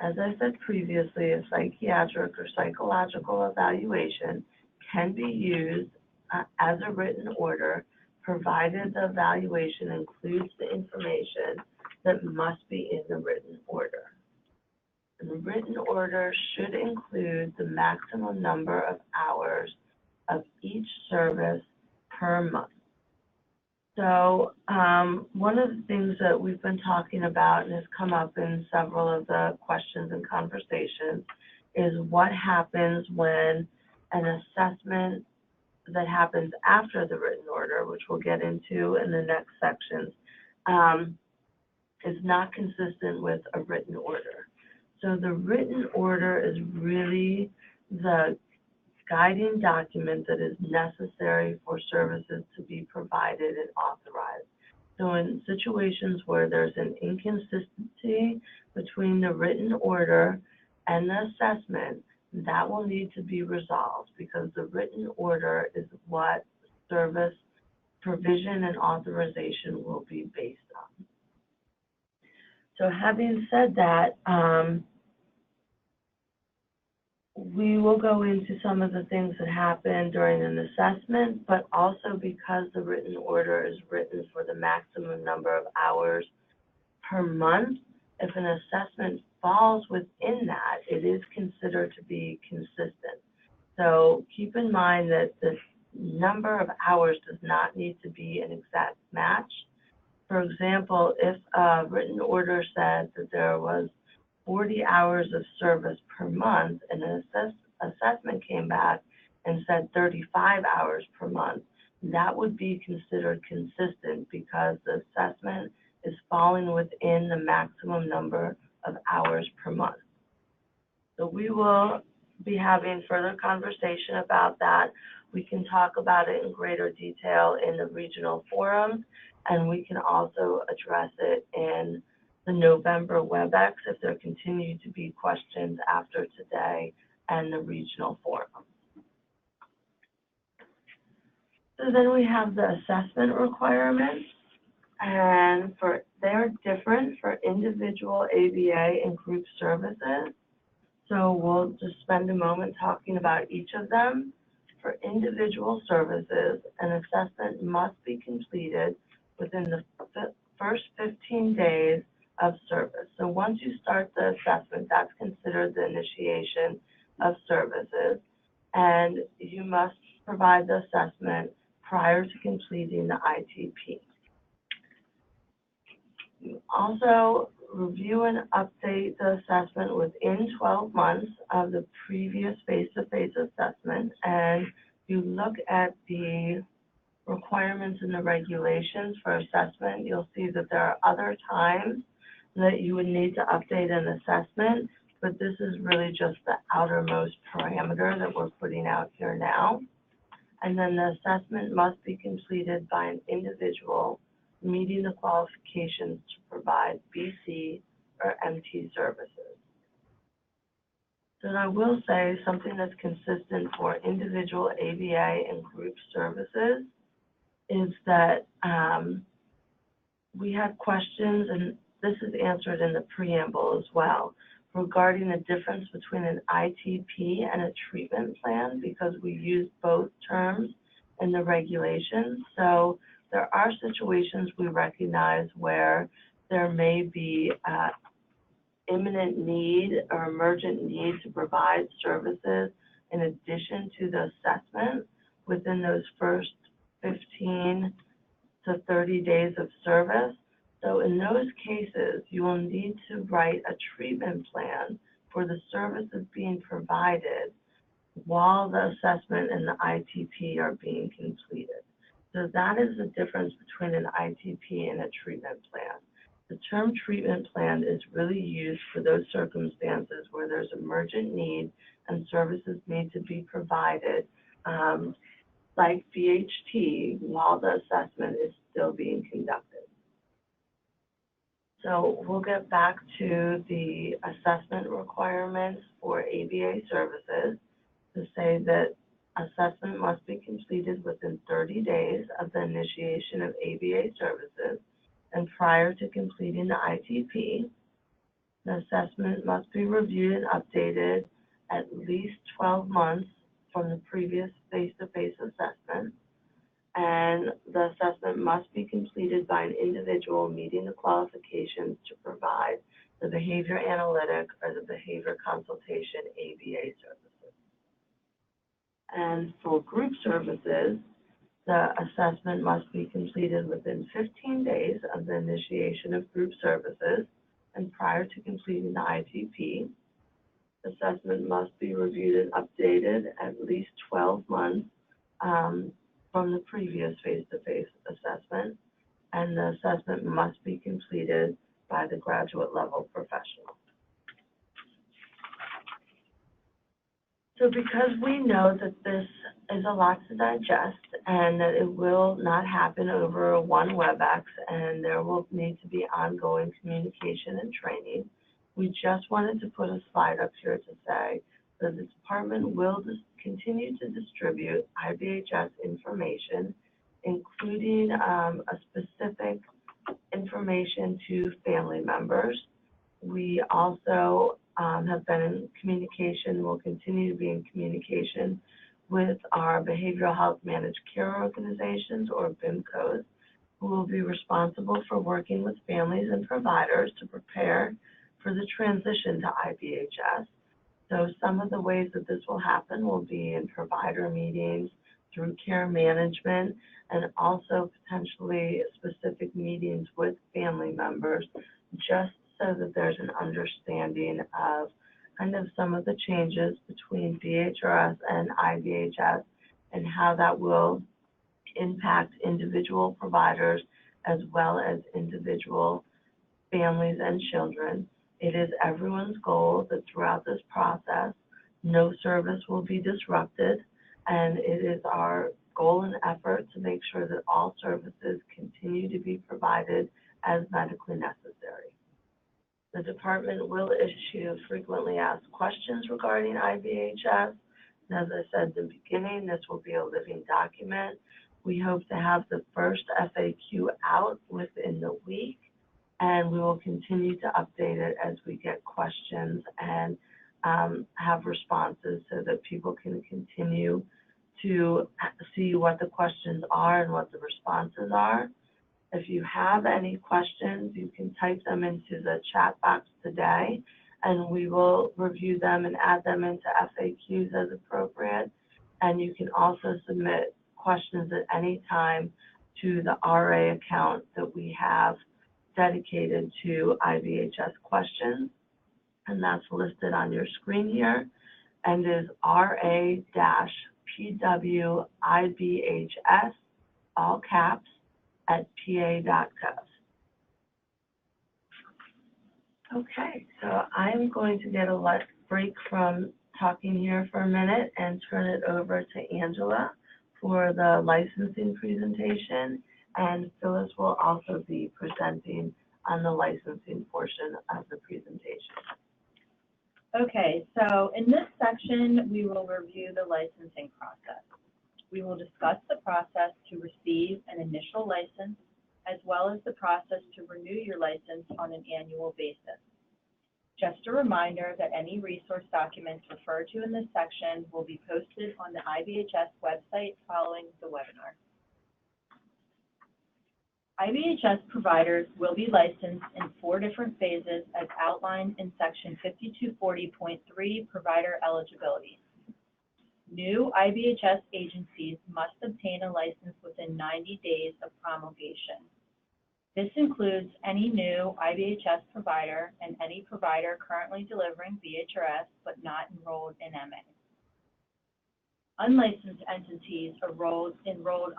As I said previously, a psychiatric or psychological evaluation can be used as a written order, provided the evaluation includes the information that must be in the written order. And the written order should include the maximum number of hours of each service per month. So one of the things that we've been talking about and has come up in several of the questions and conversations is what happens when an assessment that happens after the written order, which we'll get into in the next sections, is not consistent with a written order. So the written order is really the guiding document that is necessary for services to be provided and authorized. So in situations where there's an inconsistency between the written order and the assessment, that will need to be resolved because the written order is what service provision and authorization will be based on. So having said that, we will go into some of the things that happen during an assessment, but also because the written order is written for the maximum number of hours per month, if an assessment falls within that, it is considered to be consistent. So keep in mind that the number of hours does not need to be an exact match. For example, if a written order said that there was 40 hours of service per month and an assessment came back and said 35 hours per month, that would be considered consistent because the assessment is falling within the maximum number of hours per month. So we will be having further conversation about that. We can talk about it in greater detail in the regional forums, and we can also address it in the November WebEx if there continue to be questions after today and the regional forum. So then we have the assessment requirements, and they're different for individual ABA and group services. So we'll just spend a moment talking about each of them. For individual services, an assessment must be completed within the first 15 days of service. So once you start the assessment, that's considered the initiation of services, and you must provide the assessment prior to completing the ITP. You also review and update the assessment within 12 months of the previous face-to-face assessment, and you look at the requirements and the regulations for assessment, you'll see that there are other times that you would need to update an assessment, but this is really just the outermost parameter that we're putting out here now. And then the assessment must be completed by an individual meeting the qualifications to provide BC or MT services. So I will say something that's consistent for individual ABA and group services is that we had questions, and this is answered in the preamble as well, regarding the difference between an ITP and a treatment plan, because we use both terms in the regulations. So there are situations we recognize where there may be imminent need or emergent need to provide services in addition to the assessment within those first 15 to 30 days of service. So in those cases, you will need to write a treatment plan for the services being provided while the assessment and the ITP are being completed. So that is the difference between an ITP and a treatment plan. The term treatment plan is really used for those circumstances where there's emergent need and services need to be provided, like VHT, while the assessment is still being conducted. So we'll get back to the assessment requirements for ABA services to say that assessment must be completed within 30 days of the initiation of ABA services and prior to completing the ITP. The assessment must be reviewed and updated at least 12 months from the previous face-to-face assessment, and the assessment must be completed by an individual meeting the qualifications to provide the behavior analytic or the behavior consultation ABA services. And for group services, the assessment must be completed within 15 days of the initiation of group services and prior to completing the ITP. Assessment must be reviewed and updated at least 12 months from the previous face-to-face assessment, and the assessment must be completed by the graduate level professional. So because we know that this is a lot to digest and that it will not happen over one WebEx and there will need to be ongoing communication and training, we just wanted to put a slide up here to say that the department will continue to distribute IBHS information, including a specific information to family members. We also have been in communication, will continue to be in communication with our behavioral health managed care organizations, or BIMCOs, who will be responsible for working with families and providers to prepare for the transition to IBHS. So some of the ways that this will happen will be in provider meetings, through care management, and also potentially specific meetings with family members, just so that there's an understanding of kind of some of the changes between BHRS and IBHS and how that will impact individual providers as well as individual families and children. It is everyone's goal that throughout this process, no service will be disrupted, and it is our goal and effort to make sure that all services continue to be provided as medically necessary. The department will issue frequently asked questions regarding IBHS. And as I said at the beginning, this will be a living document. We hope to have the first FAQ out within the week, and we will continue to update it as we get questions and have responses so that people can continue to see what the questions are and what the responses are. If you have any questions, you can type them into the chat box today, and we will review them and add them into FAQs as appropriate. And you can also submit questions at any time to the RA account that we have dedicated to IBHS questions, and that's listed on your screen here, and is RA-PWIBHS, all caps, at pa.gov. Okay, so I'm going to get a break from talking here for a minute and turn it over to Angela for the licensing presentation, and Phyllis will also be presenting on the licensing portion of the presentation. Okay, so in this section, we will review the licensing process. We will discuss the process to receive an initial license, as well as the process to renew your license on an annual basis. Just a reminder that any resource documents referred to in this section will be posted on the IBHS website following the webinar. IBHS providers will be licensed in 4 different phases as outlined in Section 5240.3 Provider Eligibility. New IBHS agencies must obtain a license within 90 days of promulgation. This includes any new IBHS provider and any provider currently delivering BHRS but not enrolled in MA. Unlicensed entities enrolled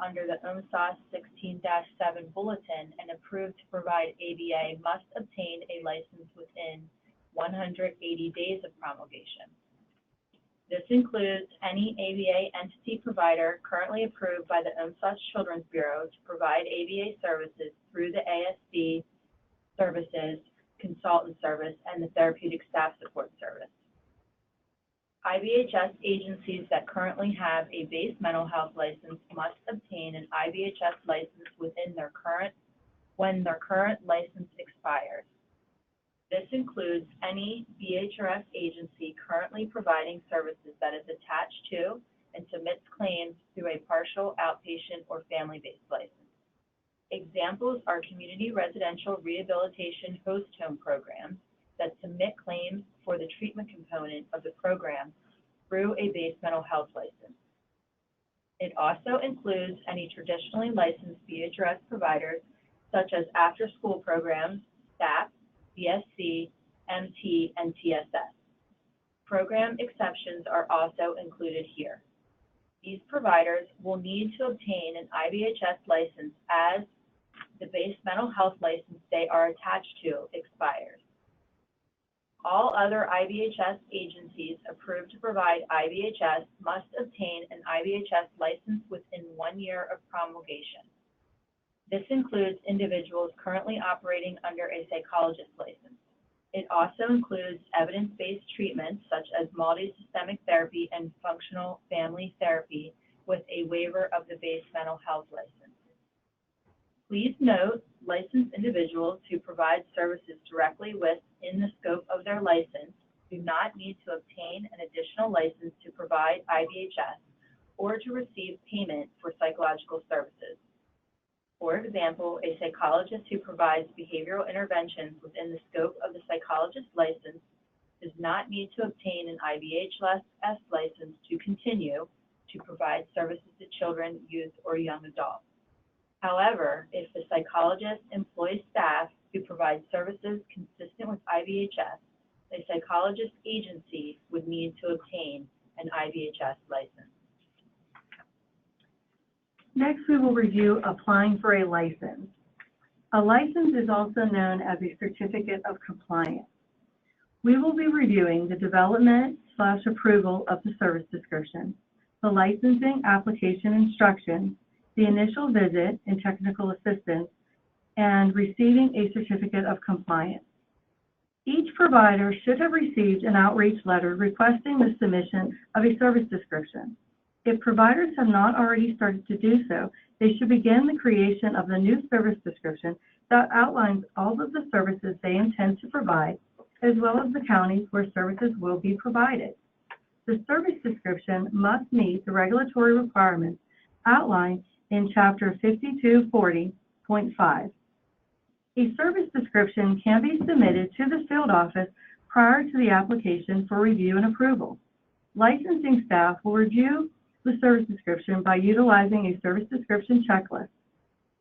under the OMHSAS 16-7 bulletin and approved to provide ABA must obtain a license within 180 days of promulgation. This includes any ABA entity provider currently approved by the OMHSAS Children's Bureau to provide ABA services through the ASD Services Consultant Service and the Therapeutic Staff Support Service. IBHS agencies that currently have a base mental health license must obtain an IBHS license when their current license expires. This includes any BHRS agency currently providing services that is attached to and submits claims through a partial outpatient or family-based license. Examples are community residential rehabilitation host home programs that submit claims for the treatment component of the program through a base mental health license. It also includes any traditionally licensed BHRS providers such as after-school programs, STAP, BSC, MT, and TSS. Program exceptions are also included here. These providers will need to obtain an IBHS license as the base mental health license they are attached to expires. All other IBHS agencies approved to provide IBHS must obtain an IBHS license within 1 year of promulgation. This includes individuals currently operating under a psychologist license. It also includes evidence-based treatments such as multi-systemic therapy and functional family therapy with a waiver of the base mental health license. Please note, licensed individuals who provide services directly within the scope of their license do not need to obtain an additional license to provide IBHS or to receive payment for psychological services. For example, a psychologist who provides behavioral interventions within the scope of the psychologist's license does not need to obtain an IBHS license to continue to provide services to children, youth, or young adults. However, if the psychologist employs staff who provide services consistent with IBHS, a psychologist agency would need to obtain an IBHS license. Next, we will review applying for a license. A license is also known as a certificate of compliance. We will be reviewing the development/approval of the service description, the licensing application instructions, the initial visit and technical assistance, and receiving a certificate of compliance. Each provider should have received an outreach letter requesting the submission of a service description. If providers have not already started to do so, they should begin the creation of the new service description that outlines all of the services they intend to provide, as well as the counties where services will be provided. The service description must meet the regulatory requirements outlined in Chapter 5240.5. A service description can be submitted to the field office prior to the application for review and approval. Licensing staff will review the service description by utilizing a service description checklist.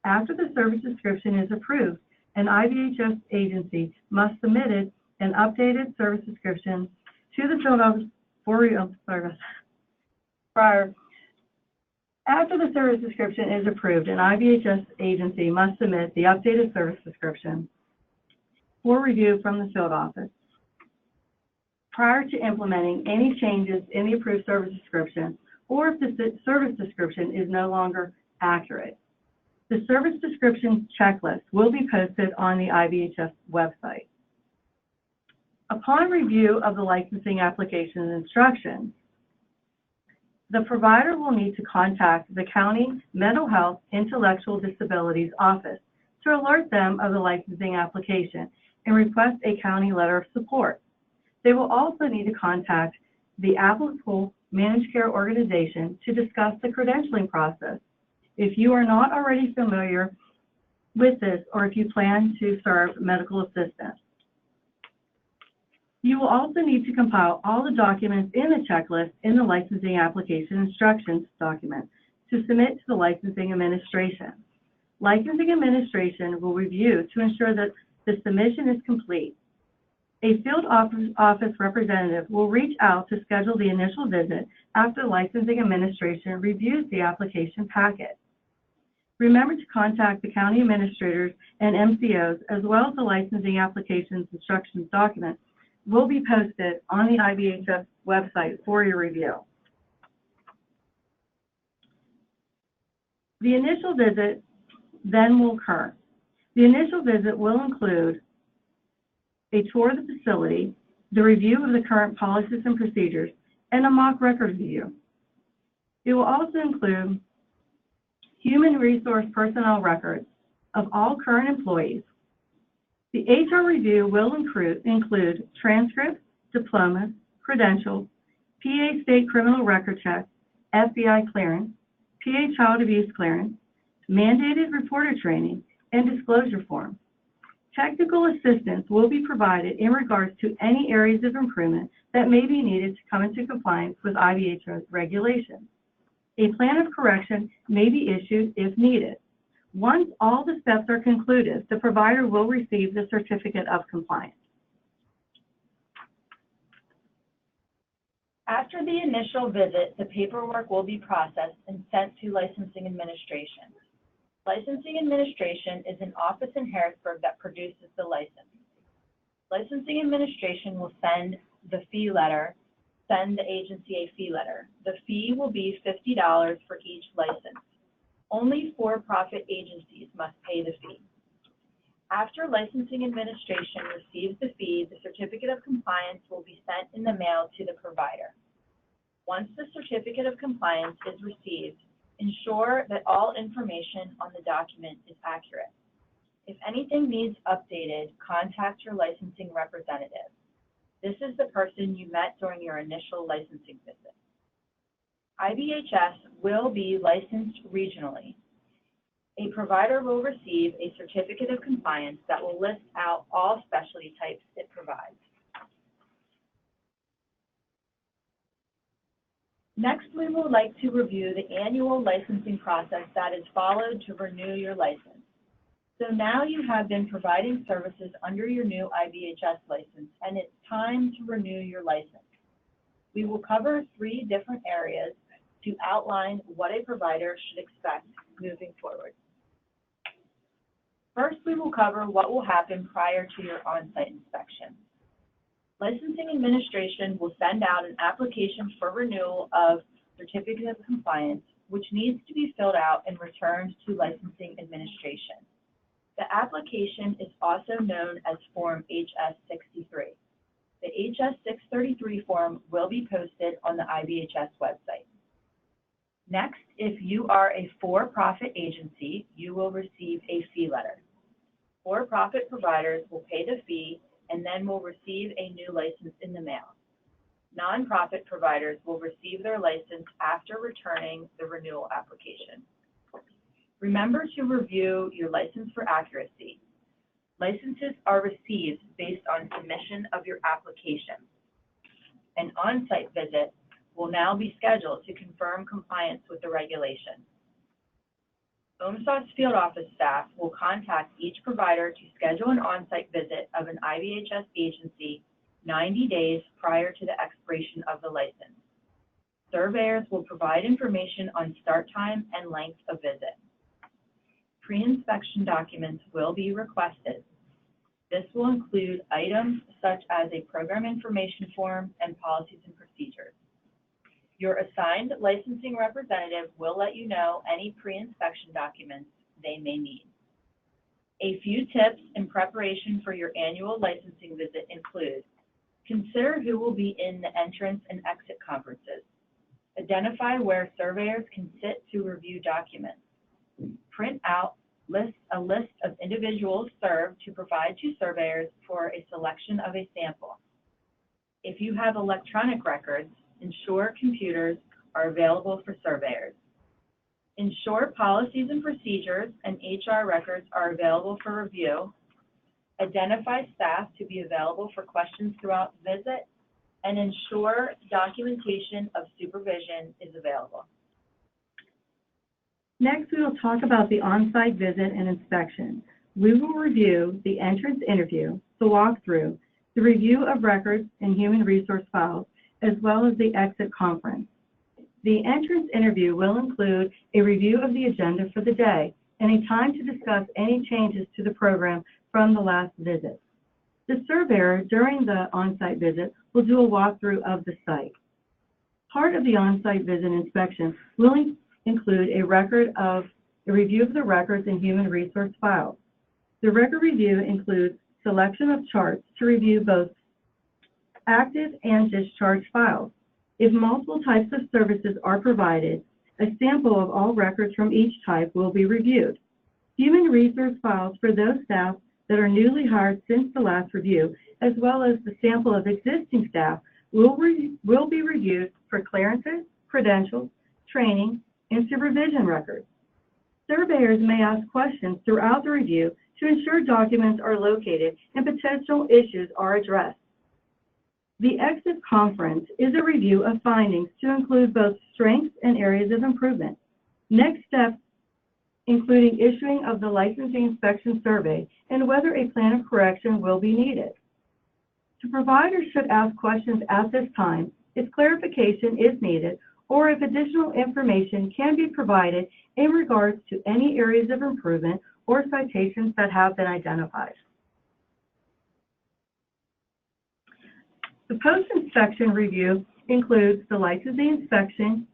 After the service description is approved, an IBHS agency must submit an updated service description to the field office for service. After the service description is approved, an IBHS agency must submit the updated service description for review from the field office. Prior to implementing any changes in the approved service description, or if the service description is no longer accurate, the service description checklist will be posted on the IBHS website. Upon review of the licensing application and instructions, the provider will need to contact the County Mental Health Intellectual Disabilities Office to alert them of the licensing application and request a county letter of support. They will also need to contact the applicable managed care organization to discuss the credentialing process. If you are not already familiar with this, or if you plan to serve medical assistance, you will also need to compile all the documents in the checklist in the licensing application instructions document to submit to the licensing administration. Licensing administration will review to ensure that the submission is complete. A field office representative will reach out to schedule the initial visit after licensing administration reviews the application packet. Remember to contact the county administrators and MCOs, as well as the licensing applications instructions documents will be posted on the IBHS website for your review. The initial visit then will occur. The initial visit will include a tour of the facility, the review of the current policies and procedures, and a mock record review. It will also include human resource personnel records of all current employees. The HR review will include transcripts, diplomas, credentials, PA state criminal record check, FBI clearance, PA child abuse clearance, mandated reporter training, and disclosure forms. Technical assistance will be provided in regards to any areas of improvement that may be needed to come into compliance with IBHS regulations. A plan of correction may be issued if needed. Once all the steps are concluded, the provider will receive the certificate of compliance. After the initial visit, the paperwork will be processed and sent to licensing administration. Licensing administration is an office in Harrisburg that produces the license. Licensing administration will send the agency a fee letter. The fee will be $50 for each license. Only for-profit agencies must pay the fee. After licensing administration receives the fee, the certificate of compliance will be sent in the mail to the provider. Once the certificate of compliance is received, ensure that all information on the document is accurate. If anything needs updated, contact your licensing representative. This is the person you met during your initial licensing visit. IBHS will be licensed regionally. A provider will receive a certificate of compliance that will list out all specialty types it provides. Next, we would like to review the annual licensing process that is followed to renew your license. So now you have been providing services under your new IBHS license, and it's time to renew your license. We will cover 3 different areas to outline what a provider should expect moving forward. First, we will cover what will happen prior to your on-site inspection. Licensing administration will send out an application for renewal of certificate of compliance, which needs to be filled out and returned to licensing administration. The application is also known as Form HS-63. The HS-633 form will be posted on the IBHS website. Next, if you are a for-profit agency, you will receive a fee letter. For-profit providers will pay the fee and then will receive a new license in the mail. Nonprofit providers will receive their license after returning the renewal application. Remember to review your license for accuracy. Licenses are received based on submission of your application. An on-site visit will now be scheduled to confirm compliance with the regulation. OMHSAS field office staff will contact each provider to schedule an on-site visit of an IBHS agency 90 days prior to the expiration of the license. Surveyors will provide information on start time and length of visit. Pre-inspection documents will be requested. This will include items such as a program information form and policies and procedures. Your assigned licensing representative will let you know any pre-inspection documents they may need. A few tips in preparation for your annual licensing visit include: consider who will be in the entrance and exit conferences. Identify where surveyors can sit to review documents. Print out a list of individuals served to provide to surveyors for a selection of a sample. If you have electronic records, ensure computers are available for surveyors. Ensure policies and procedures and HR records are available for review. Identify staff to be available for questions throughout the visit, and ensure documentation of supervision is available. Next, we will talk about the on-site visit and inspection. We will review the entrance interview, the walkthrough, the review of records and human resource files, as well as the exit conference. The entrance interview will include a review of the agenda for the day and a time to discuss any changes to the program from the last visit. The surveyor during the on-site visit will do a walkthrough of the site. Part of the on-site visit inspection will include a review of the records and human resource files. The record review includes selection of charts to review both active and discharge files. If multiple types of services are provided, a sample of all records from each type will be reviewed. Human resource files for those staff that are newly hired since the last review, as well as the sample of existing staff, will be reviewed for clearances, credentials, training, and supervision records. Surveyors may ask questions throughout the review to ensure documents are located and potential issues are addressed. The exit conference is a review of findings to include both strengths and areas of improvement. Next steps, including issuing of the licensing inspection survey and whether a plan of correction will be needed. The provider should ask questions at this time if clarification is needed or if additional information can be provided in regards to any areas of improvement or citations that have been identified. The post-inspection review includes the licensing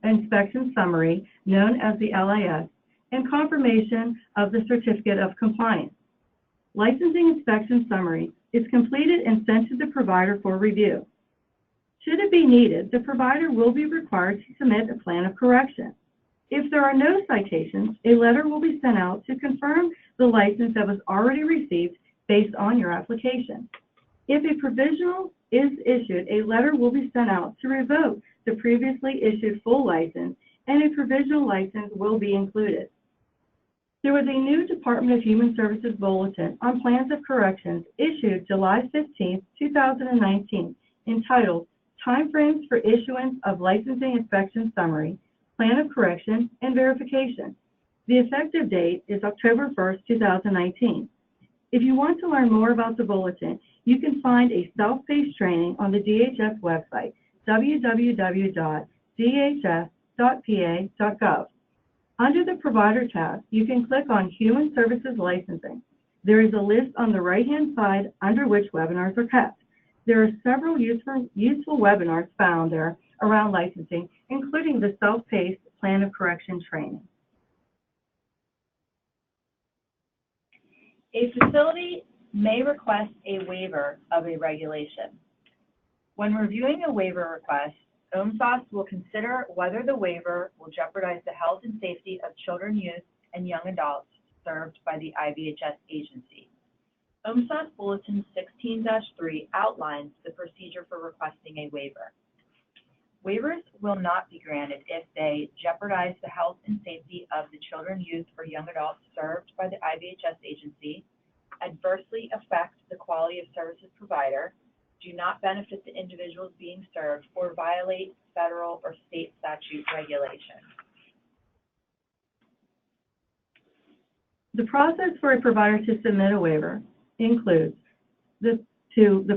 inspection summary, known as the LIS, and confirmation of the certificate of compliance. Licensing inspection summary is completed and sent to the provider for review. Should it be needed, the provider will be required to submit a plan of correction. If there are no citations, a letter will be sent out to confirm the license that was already received based on your application. If a provisional is issued, a letter will be sent out to revoke the previously issued full license, and a provisional license will be included. There was a new Department of Human Services bulletin on plans of corrections issued July 15, 2019, entitled Timeframes for Issuance of Licensing Inspection Summary, Plan of Correction, and Verification. The effective date is October 1st, 2019. If you want to learn more about the bulletin, you can find a self-paced training on the DHS website, www.dhs.pa.gov. Under the Provider tab, you can click on Human Services Licensing. There is a list on the right-hand side under which webinars are kept. There are several useful webinars found there around licensing, including the self-paced Plan of Correction training. A facility may request a waiver of a regulation. When reviewing a waiver request, OMHSAS will consider whether the waiver will jeopardize the health and safety of children, youth, and young adults served by the IBHS agency. OMHSAS Bulletin 16-3 outlines the procedure for requesting a waiver. Waivers will not be granted if they jeopardize the health and safety of the children, youth, or young adults served by the IBHS agency, adversely affect the quality of services provider, do not benefit the individuals being served, or violate federal or state statute regulations. The process for a provider to submit a waiver includes the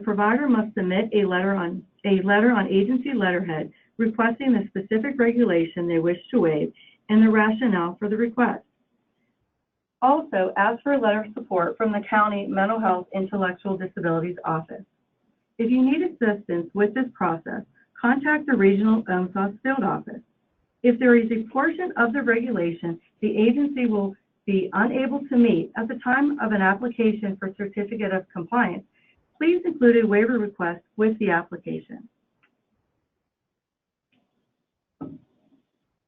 provider must submit a letter on agency letterhead requesting the specific regulation they wish to waive and the rationale for the request. Also, ask for a letter of support from the County Mental Health Intellectual Disabilities Office. If you need assistance with this process, contact the Regional OMHSAS Field Office. If there is a portion of the regulation the agency will be unable to meet at the time of an application for certificate of compliance, please include a waiver request with the application.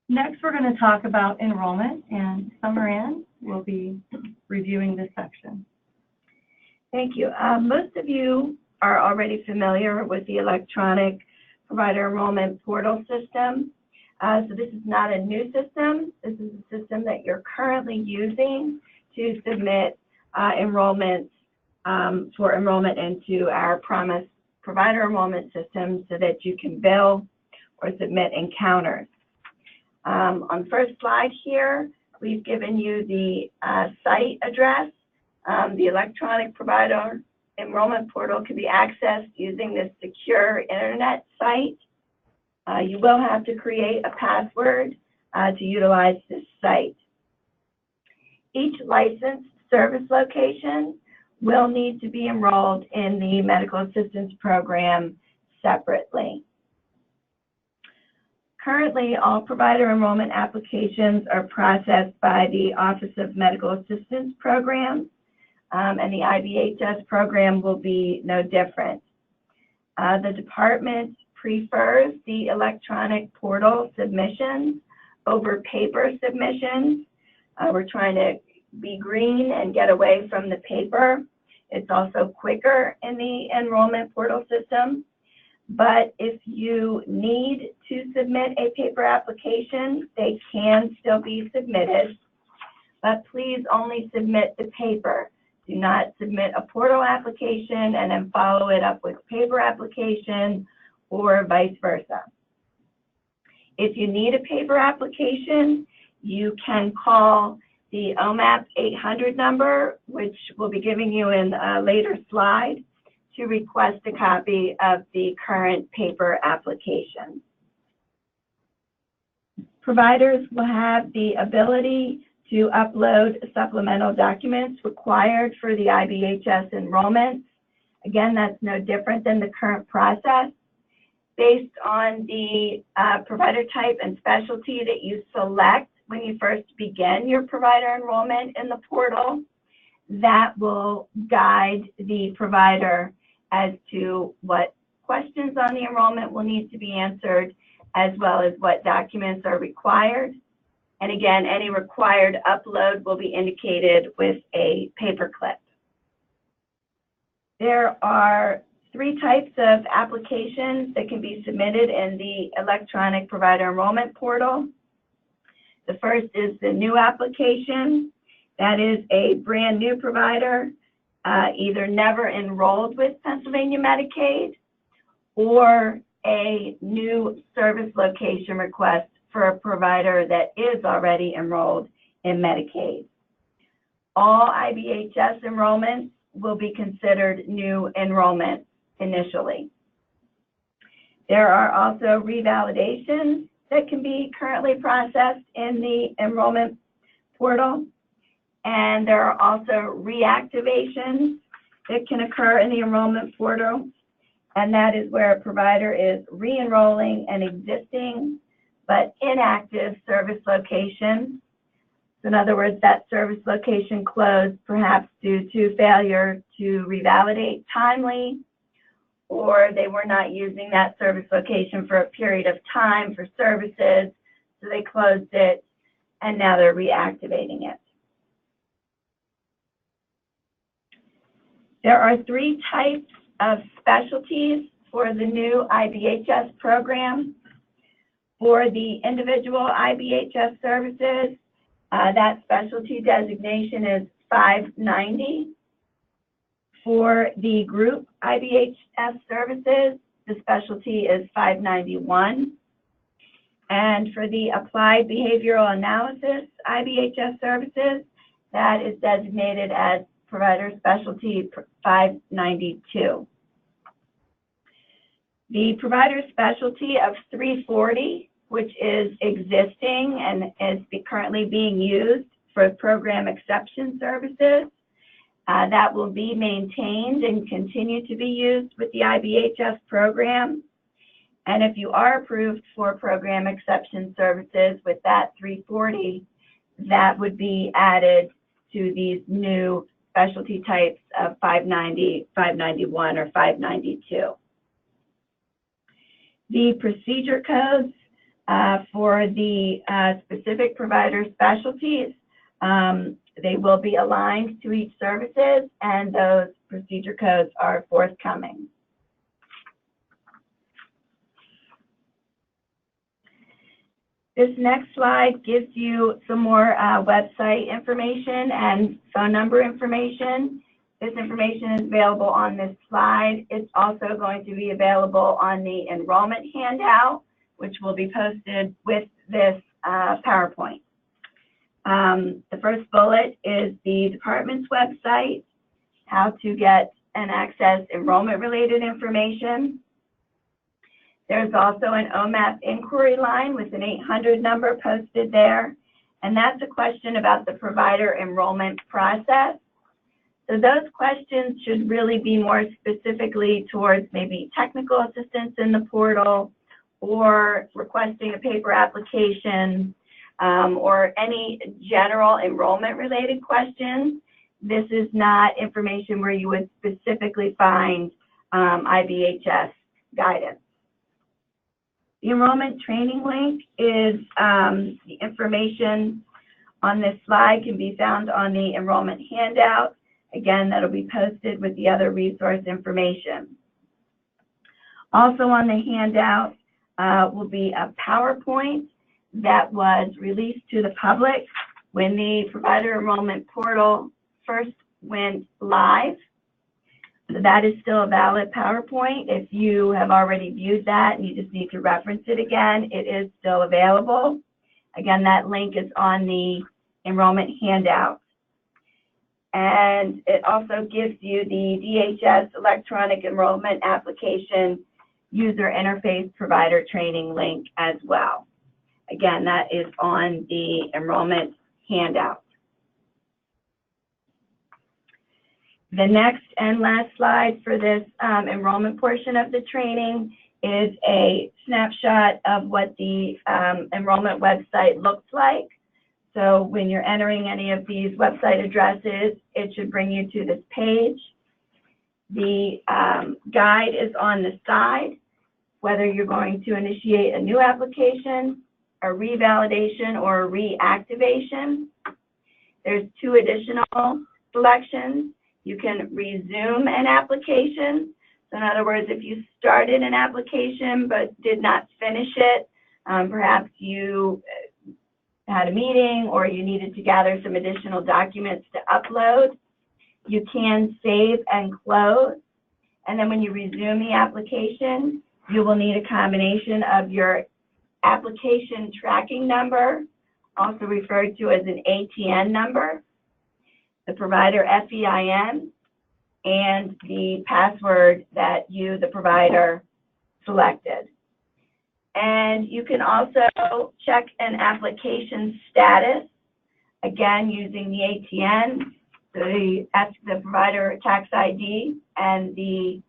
Next, we're going to talk about enrollment, and Summer Ann will be reviewing this section. Thank you. Most of you are already familiar with the electronic provider enrollment portal system. So this is not a new system. This is a system that you're currently using to submit enrollments for enrollment into our Promise provider enrollment system so that you can bill or submit encounters. On the first slide here, we've given you the site address, the electronic provider enrollment portal can be accessed using this secure internet site. You will have to create a password to utilize this site. Each licensed service location will need to be enrolled in the medical assistance program separately. Currently, all provider enrollment applications are processed by the Office of Medical Assistance Programs, and the IBHS program will be no different. The department prefers the electronic portal submissions over paper submissions. We're trying to be green and get away from the paper. It's also quicker in the enrollment portal system. But if you need to submit a paper application, they can still be submitted. But please only submit the paper. Do not submit a portal application and then follow it up with paper application or vice versa. If you need a paper application, you can call the OMAP 800 number, which we'll be giving you in a later slide, to request a copy of the current paper application. Providers will have the ability to upload supplemental documents required for the IBHS enrollment. Again, that's no different than the current process. Based on the provider type and specialty that you select when you first begin your provider enrollment in the portal, that will guide the provider as to what questions on the enrollment will need to be answered, as well as what documents are required. And again, any required upload will be indicated with a paperclip. There are 3 types of applications that can be submitted in the electronic provider enrollment portal. The first is the new application. That is a brand new provider, either never enrolled with Pennsylvania Medicaid or a new service location request for a provider that is already enrolled in Medicaid. All IBHS enrollments will be considered new enrollments initially. There are also revalidations that can be currently processed in the enrollment portal, and there are also reactivations that can occur in the enrollment portal, and that is where a provider is re-enrolling an existing but inactive service location. So in other words, that service location closed perhaps due to failure to revalidate timely, or they were not using that service location for a period of time for services, so they closed it, and now they're reactivating it. There are 3 types of specialties for the new IBHS program. For the individual IBHS services, that specialty designation is 590. For the group IBHS services, the specialty is 591. And for the applied behavioral analysis IBHS services, that is designated as provider specialty 592. The provider specialty of 340, which is existing and is currently being used for program exception services, that will be maintained and continue to be used with the IBHS program. And if you are approved for program exception services with that 340, that would be added to these new specialty types of 590, 591, or 592. The procedure codes for the specific provider specialties, they will be aligned to each services, and those procedure codes are forthcoming. This next slide gives you some more website information and phone number information. This information is available on this slide. It's also going to be available on the enrollment handout, which will be posted with this PowerPoint. The first bullet is the department's website, how to get and access enrollment-related information. There's also an OMAP inquiry line with an 800 number posted there, and that's a question about the provider enrollment process. So those questions should really be more specifically towards maybe technical assistance in the portal or requesting a paper application or any general enrollment-related questions. This is not information where you would specifically find IBHS guidance. The enrollment training link is the information on this slide can be found on the enrollment handout. Again, that'll be posted with the other resource information. Also on the handout will be a PowerPoint that was released to the public when the provider enrollment portal first went live. So that is still a valid PowerPoint. If you have already viewed that and you just need to reference it again, it is still available. Again, that link is on the enrollment handout. And it also gives you the DHS electronic enrollment application user interface provider training link as well. Again, that is on the enrollment handout. The next and last slide for this enrollment portion of the training is a snapshot of what the enrollment website looks like. So when you're entering any of these website addresses, it should bring you to this page. The guide is on the side, whether you're going to initiate a new application, a revalidation, or a reactivation. There's 2 additional selections. You can resume an application. So in other words, if you started an application but did not finish it, perhaps you had a meeting or you needed to gather some additional documents to upload, you can save and close. And then when you resume the application, you will need a combination of your application tracking number, also referred to as an ATN number, the provider FEIN, and the password that you, the provider, selected. And you can also check an application status, again, using the ATN, the provider tax ID, and the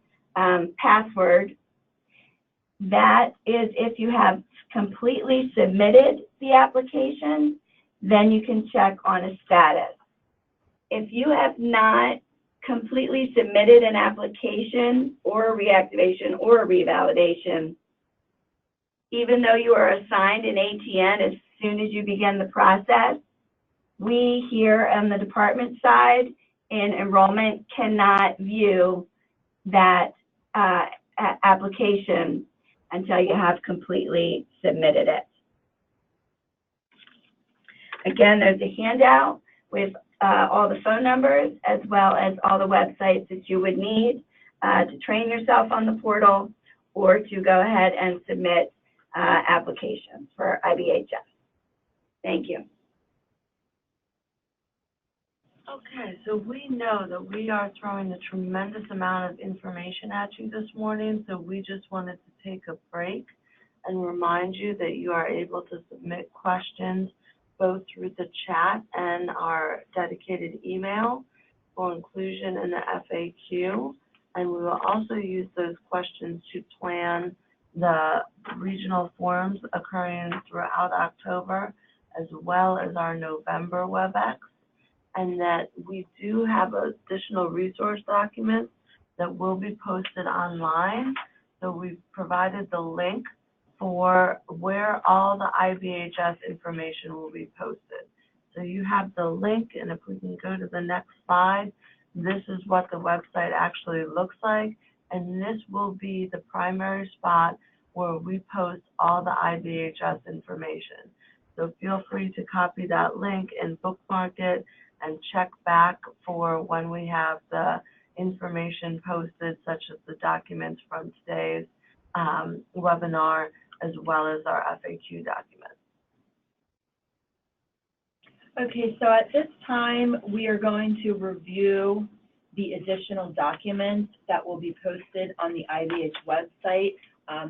password. That is if you have completely submitted the application, then you can check on a status. If you have not completely submitted an application or a reactivation or a revalidation, even though you are assigned an ATN as soon as you begin the process, we here on the department side in enrollment cannot view that application until you have completely submitted it. Again, there's a handout with all the phone numbers as well as all the websites that you would need to train yourself on the portal or to go ahead and submit applications for IBHS. Thank you. Okay, so we know that we are throwing a tremendous amount of information at you this morning, so we just wanted to take a break and remind you that you are able to submit questions both through the chat and our dedicated email for inclusion in the FAQ. And we will also use those questions to plan the regional forums occurring throughout October, as well as our November WebEx. And that we do have additional resource documents that will be posted online. So we've provided the link for where all the IBHS information will be posted. So you have the link, and if we can go to the next slide, this is what the website actually looks like, and this will be the primary spot where we post all the IBHS information. So feel free to copy that link and bookmark it and check back for when we have the information posted, such as the documents from today's webinar, as well as our FAQ documents. Okay, so at this time, we are going to review the additional documents that will be posted on the IBH website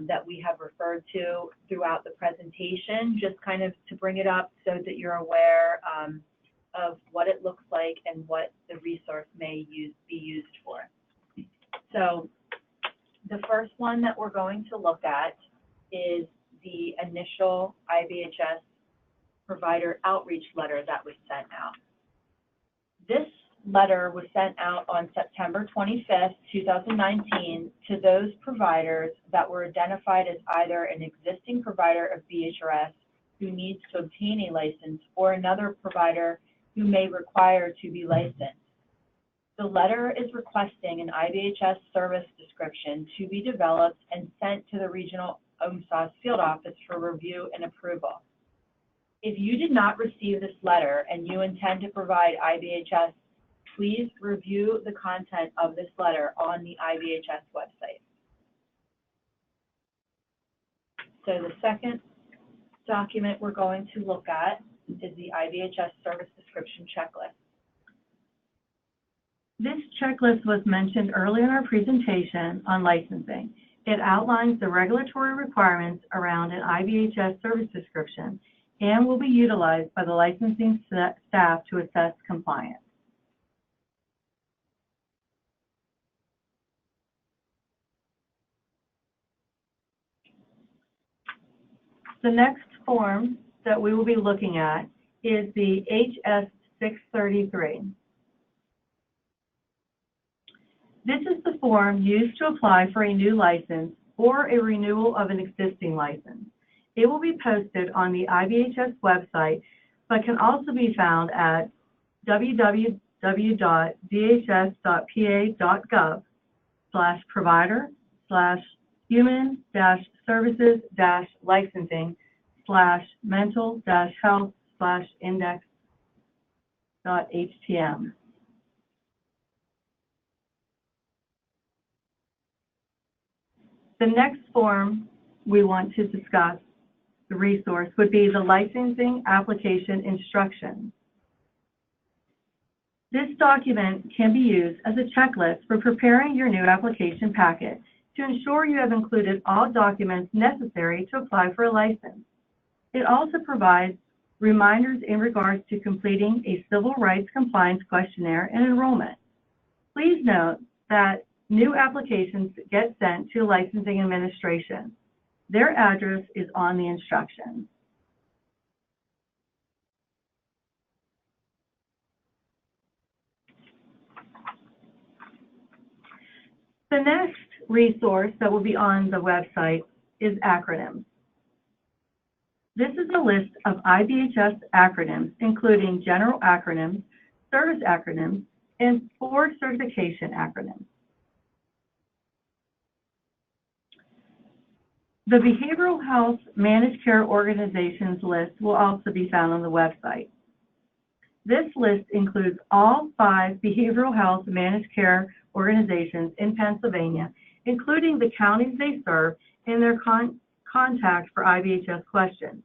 that we have referred to throughout the presentation, just kind of to bring it up so that you're aware of what it looks like and what the resource may be used for. So the first one that we're going to look at is the initial IBHS provider outreach letter that was sent out. This letter was sent out on September 25th, 2019 to those providers that were identified as either an existing provider of BHRS who needs to obtain a license or another provider who may require to be licensed. The letter is requesting an IBHS service description to be developed and sent to the regional OMHSAS field office for review and approval. If you did not receive this letter and you intend to provide IBHS, please review the content of this letter on the IBHS website. So the second document we're going to look at is the IBHS service description checklist. This checklist was mentioned earlier in our presentation on licensing. It outlines the regulatory requirements around an IBHS service description and will be utilized by the licensing staff to assess compliance. The next form that we will be looking at is the HS 633. This is the form used to apply for a new license or a renewal of an existing license. It will be posted on the IBHS website, but can also be found at www.dhs.pa.gov/provider/human-services-licensing/index.htm. The next form we want to discuss, the resource, would be the licensing application instructions. This document can be used as a checklist for preparing your new application packet to ensure you have included all documents necessary to apply for a license. It also provides reminders in regards to completing a civil rights compliance questionnaire and enrollment. Please note that new applications get sent to licensing administration. Their address is on the instructions. The next resource that will be on the website is acronyms. This is a list of IBHS acronyms, including general acronyms, service acronyms, and board certification acronyms. The Behavioral Health Managed Care Organizations list will also be found on the website. This list includes all 5 behavioral health managed care organizations in Pennsylvania, including the counties they serve and their contact for IBHS questions.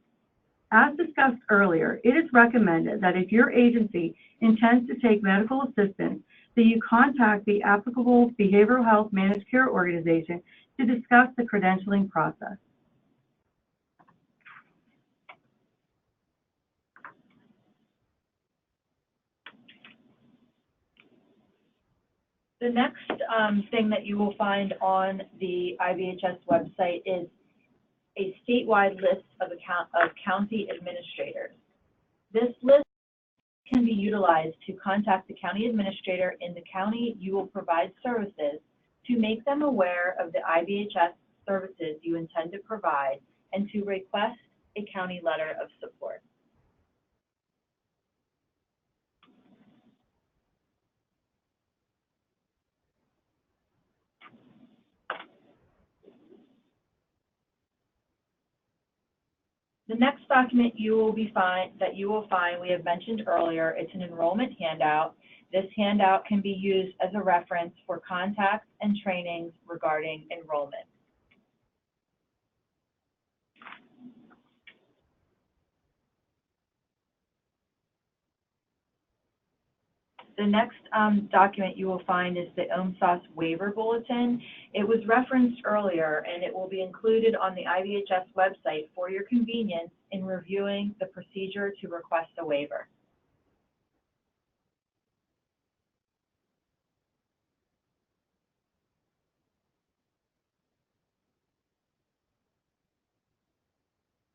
As discussed earlier, it is recommended that if your agency intends to take medical assistance, that you contact the applicable behavioral health managed care organization to discuss the credentialing process. The next thing that you will find on the IBHS website is a statewide list of county administrators. This list can be utilized to contact the county administrator in the county you will provide services to make them aware of the IBHS services you intend to provide and to request a county letter of support. The next document you will find, we have mentioned earlier, it's an enrollment handout. This handout can be used as a reference for contacts and trainings regarding enrollment. The next document you will find is the OMHSAS waiver bulletin. It was referenced earlier, and it will be included on the IBHS website for your convenience in reviewing the procedure to request a waiver.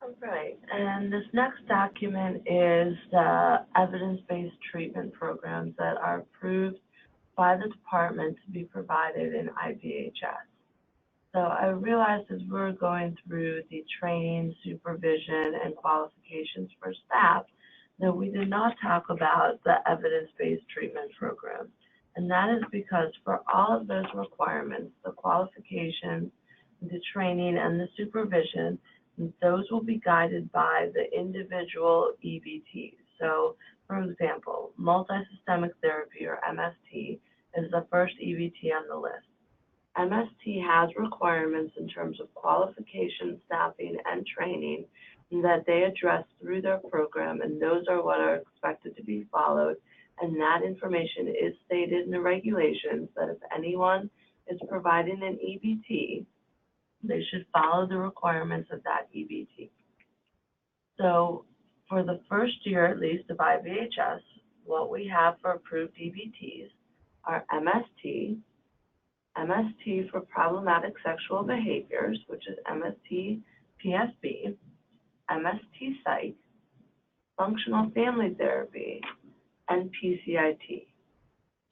All right, and this next document is the evidence-based treatment programs that are approved by the department to be provided in IBHS. So I realized as we're going through the training, supervision, and qualifications for staff that we did not talk about the evidence-based treatment program. And that is because for all of those requirements, the qualifications, the training, and the supervision, those will be guided by the individual EBTs. So, for example, multisystemic therapy, or MST, is the first EBT on the list. MST has requirements in terms of qualification, staffing, and training that they address through their program, and those are what are expected to be followed. And that information is stated in the regulations that if anyone is providing an EBT, they should follow the requirements of that EBT. So for the first year, at least, of IBHS, what we have for approved EBTs are MST, MST for problematic sexual behaviors, which is MST PSB, MST Psych, functional family therapy, and PCIT.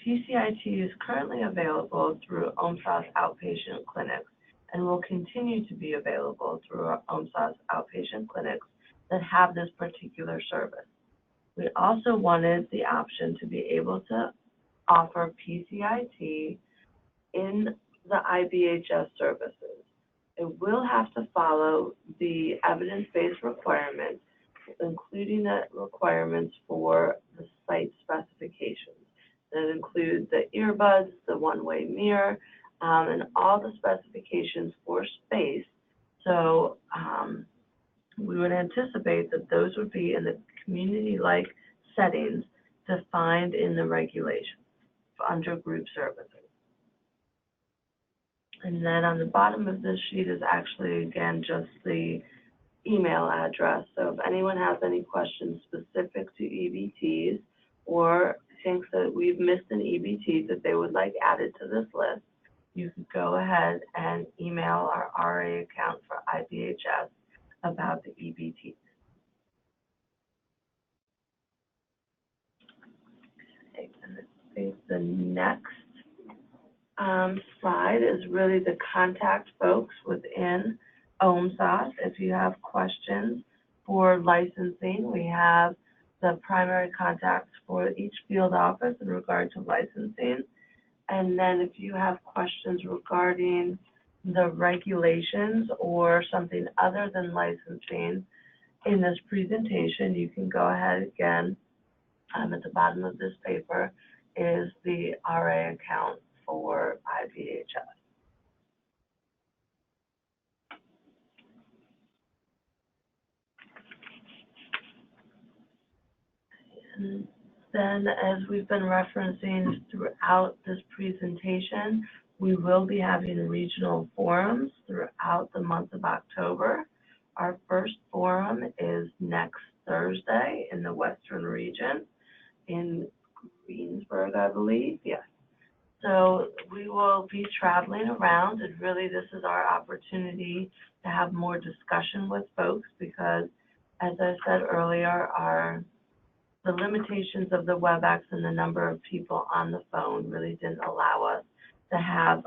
PCIT is currently available through OMHSAS outpatient clinics and will continue to be available through our OMHSAS outpatient clinics that have this particular service. We also wanted the option to be able to offer PCIT in the IBHS services. It will have to follow the evidence-based requirements, including the requirements for the site specifications. That include the earbuds, the one-way mirror, and all the specifications for space. So we would anticipate that those would be in the community-like settings defined in the regulations under group services. And then on the bottom of this sheet is actually, again, just the email address. So if anyone has any questions specific to EBTs or thinks that we've missed an EBT that they would like added to this list, you can go ahead and email our RA account for IBHS about the EBTs. Okay, and the next slide is really the contact folks within OMHSAS. If you have questions for licensing, we have the primary contacts for each field office in regard to licensing. And then if you have questions regarding the regulations or something other than licensing in this presentation, you can go ahead again. At the bottom of this paper is the RA account for IBHS. And then, as we've been referencing throughout this presentation, we will be having regional forums throughout the month of October. Our first forum is next Thursday in the Western region in Greensburg, I believe. Yes. So we will be traveling around, and really this is our opportunity to have more discussion with folks because, as I said earlier, the limitations of the WebEx and the number of people on the phone really didn't allow us to have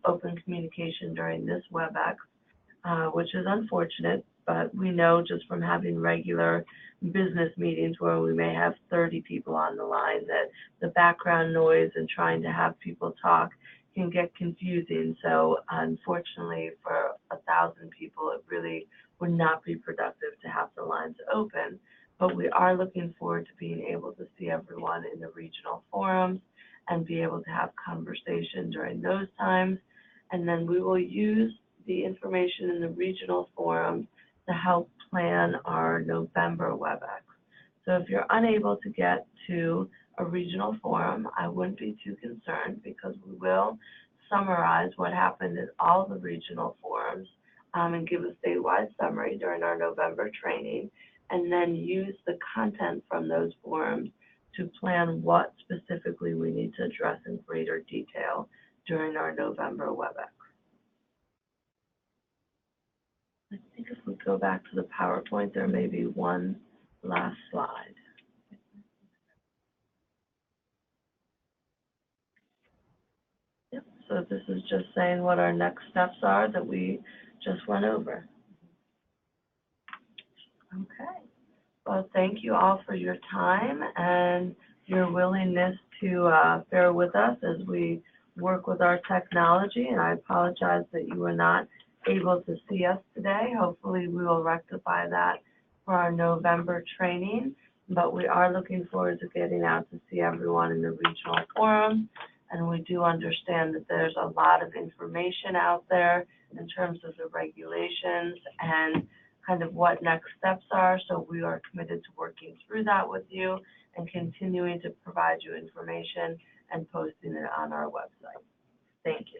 open communication during this WebEx, which is unfortunate, but we know just from having regular business meetings where we may have 30 people on the line that the background noise and trying to have people talk can get confusing. So unfortunately for 1,000 people, it really would not be productive to have the lines open. But we are looking forward to being able to see everyone in the regional forums and be able to have conversation during those times. And then we will use the information in the regional forums to help plan our November WebEx. So if you're unable to get to a regional forum, I wouldn't be too concerned because we will summarize what happened in all the regional forums and give a statewide summary during our November training, and then use the content from those forums to plan what specifically we need to address in greater detail during our November WebEx. I think if we go back to the PowerPoint, there may be one last slide. Yep, so this is just saying what our next steps are that we just went over. Okay. Well, thank you all for your time and your willingness to bear with us as we work with our technology. And I apologize that you were not able to see us today. Hopefully we will rectify that for our November training. But we are looking forward to getting out to see everyone in the regional forum. And we do understand that there's a lot of information out there in terms of the regulations and kind of what next steps are. So we are committed to working through that with you and continuing to provide you information and posting it on our website. Thank you.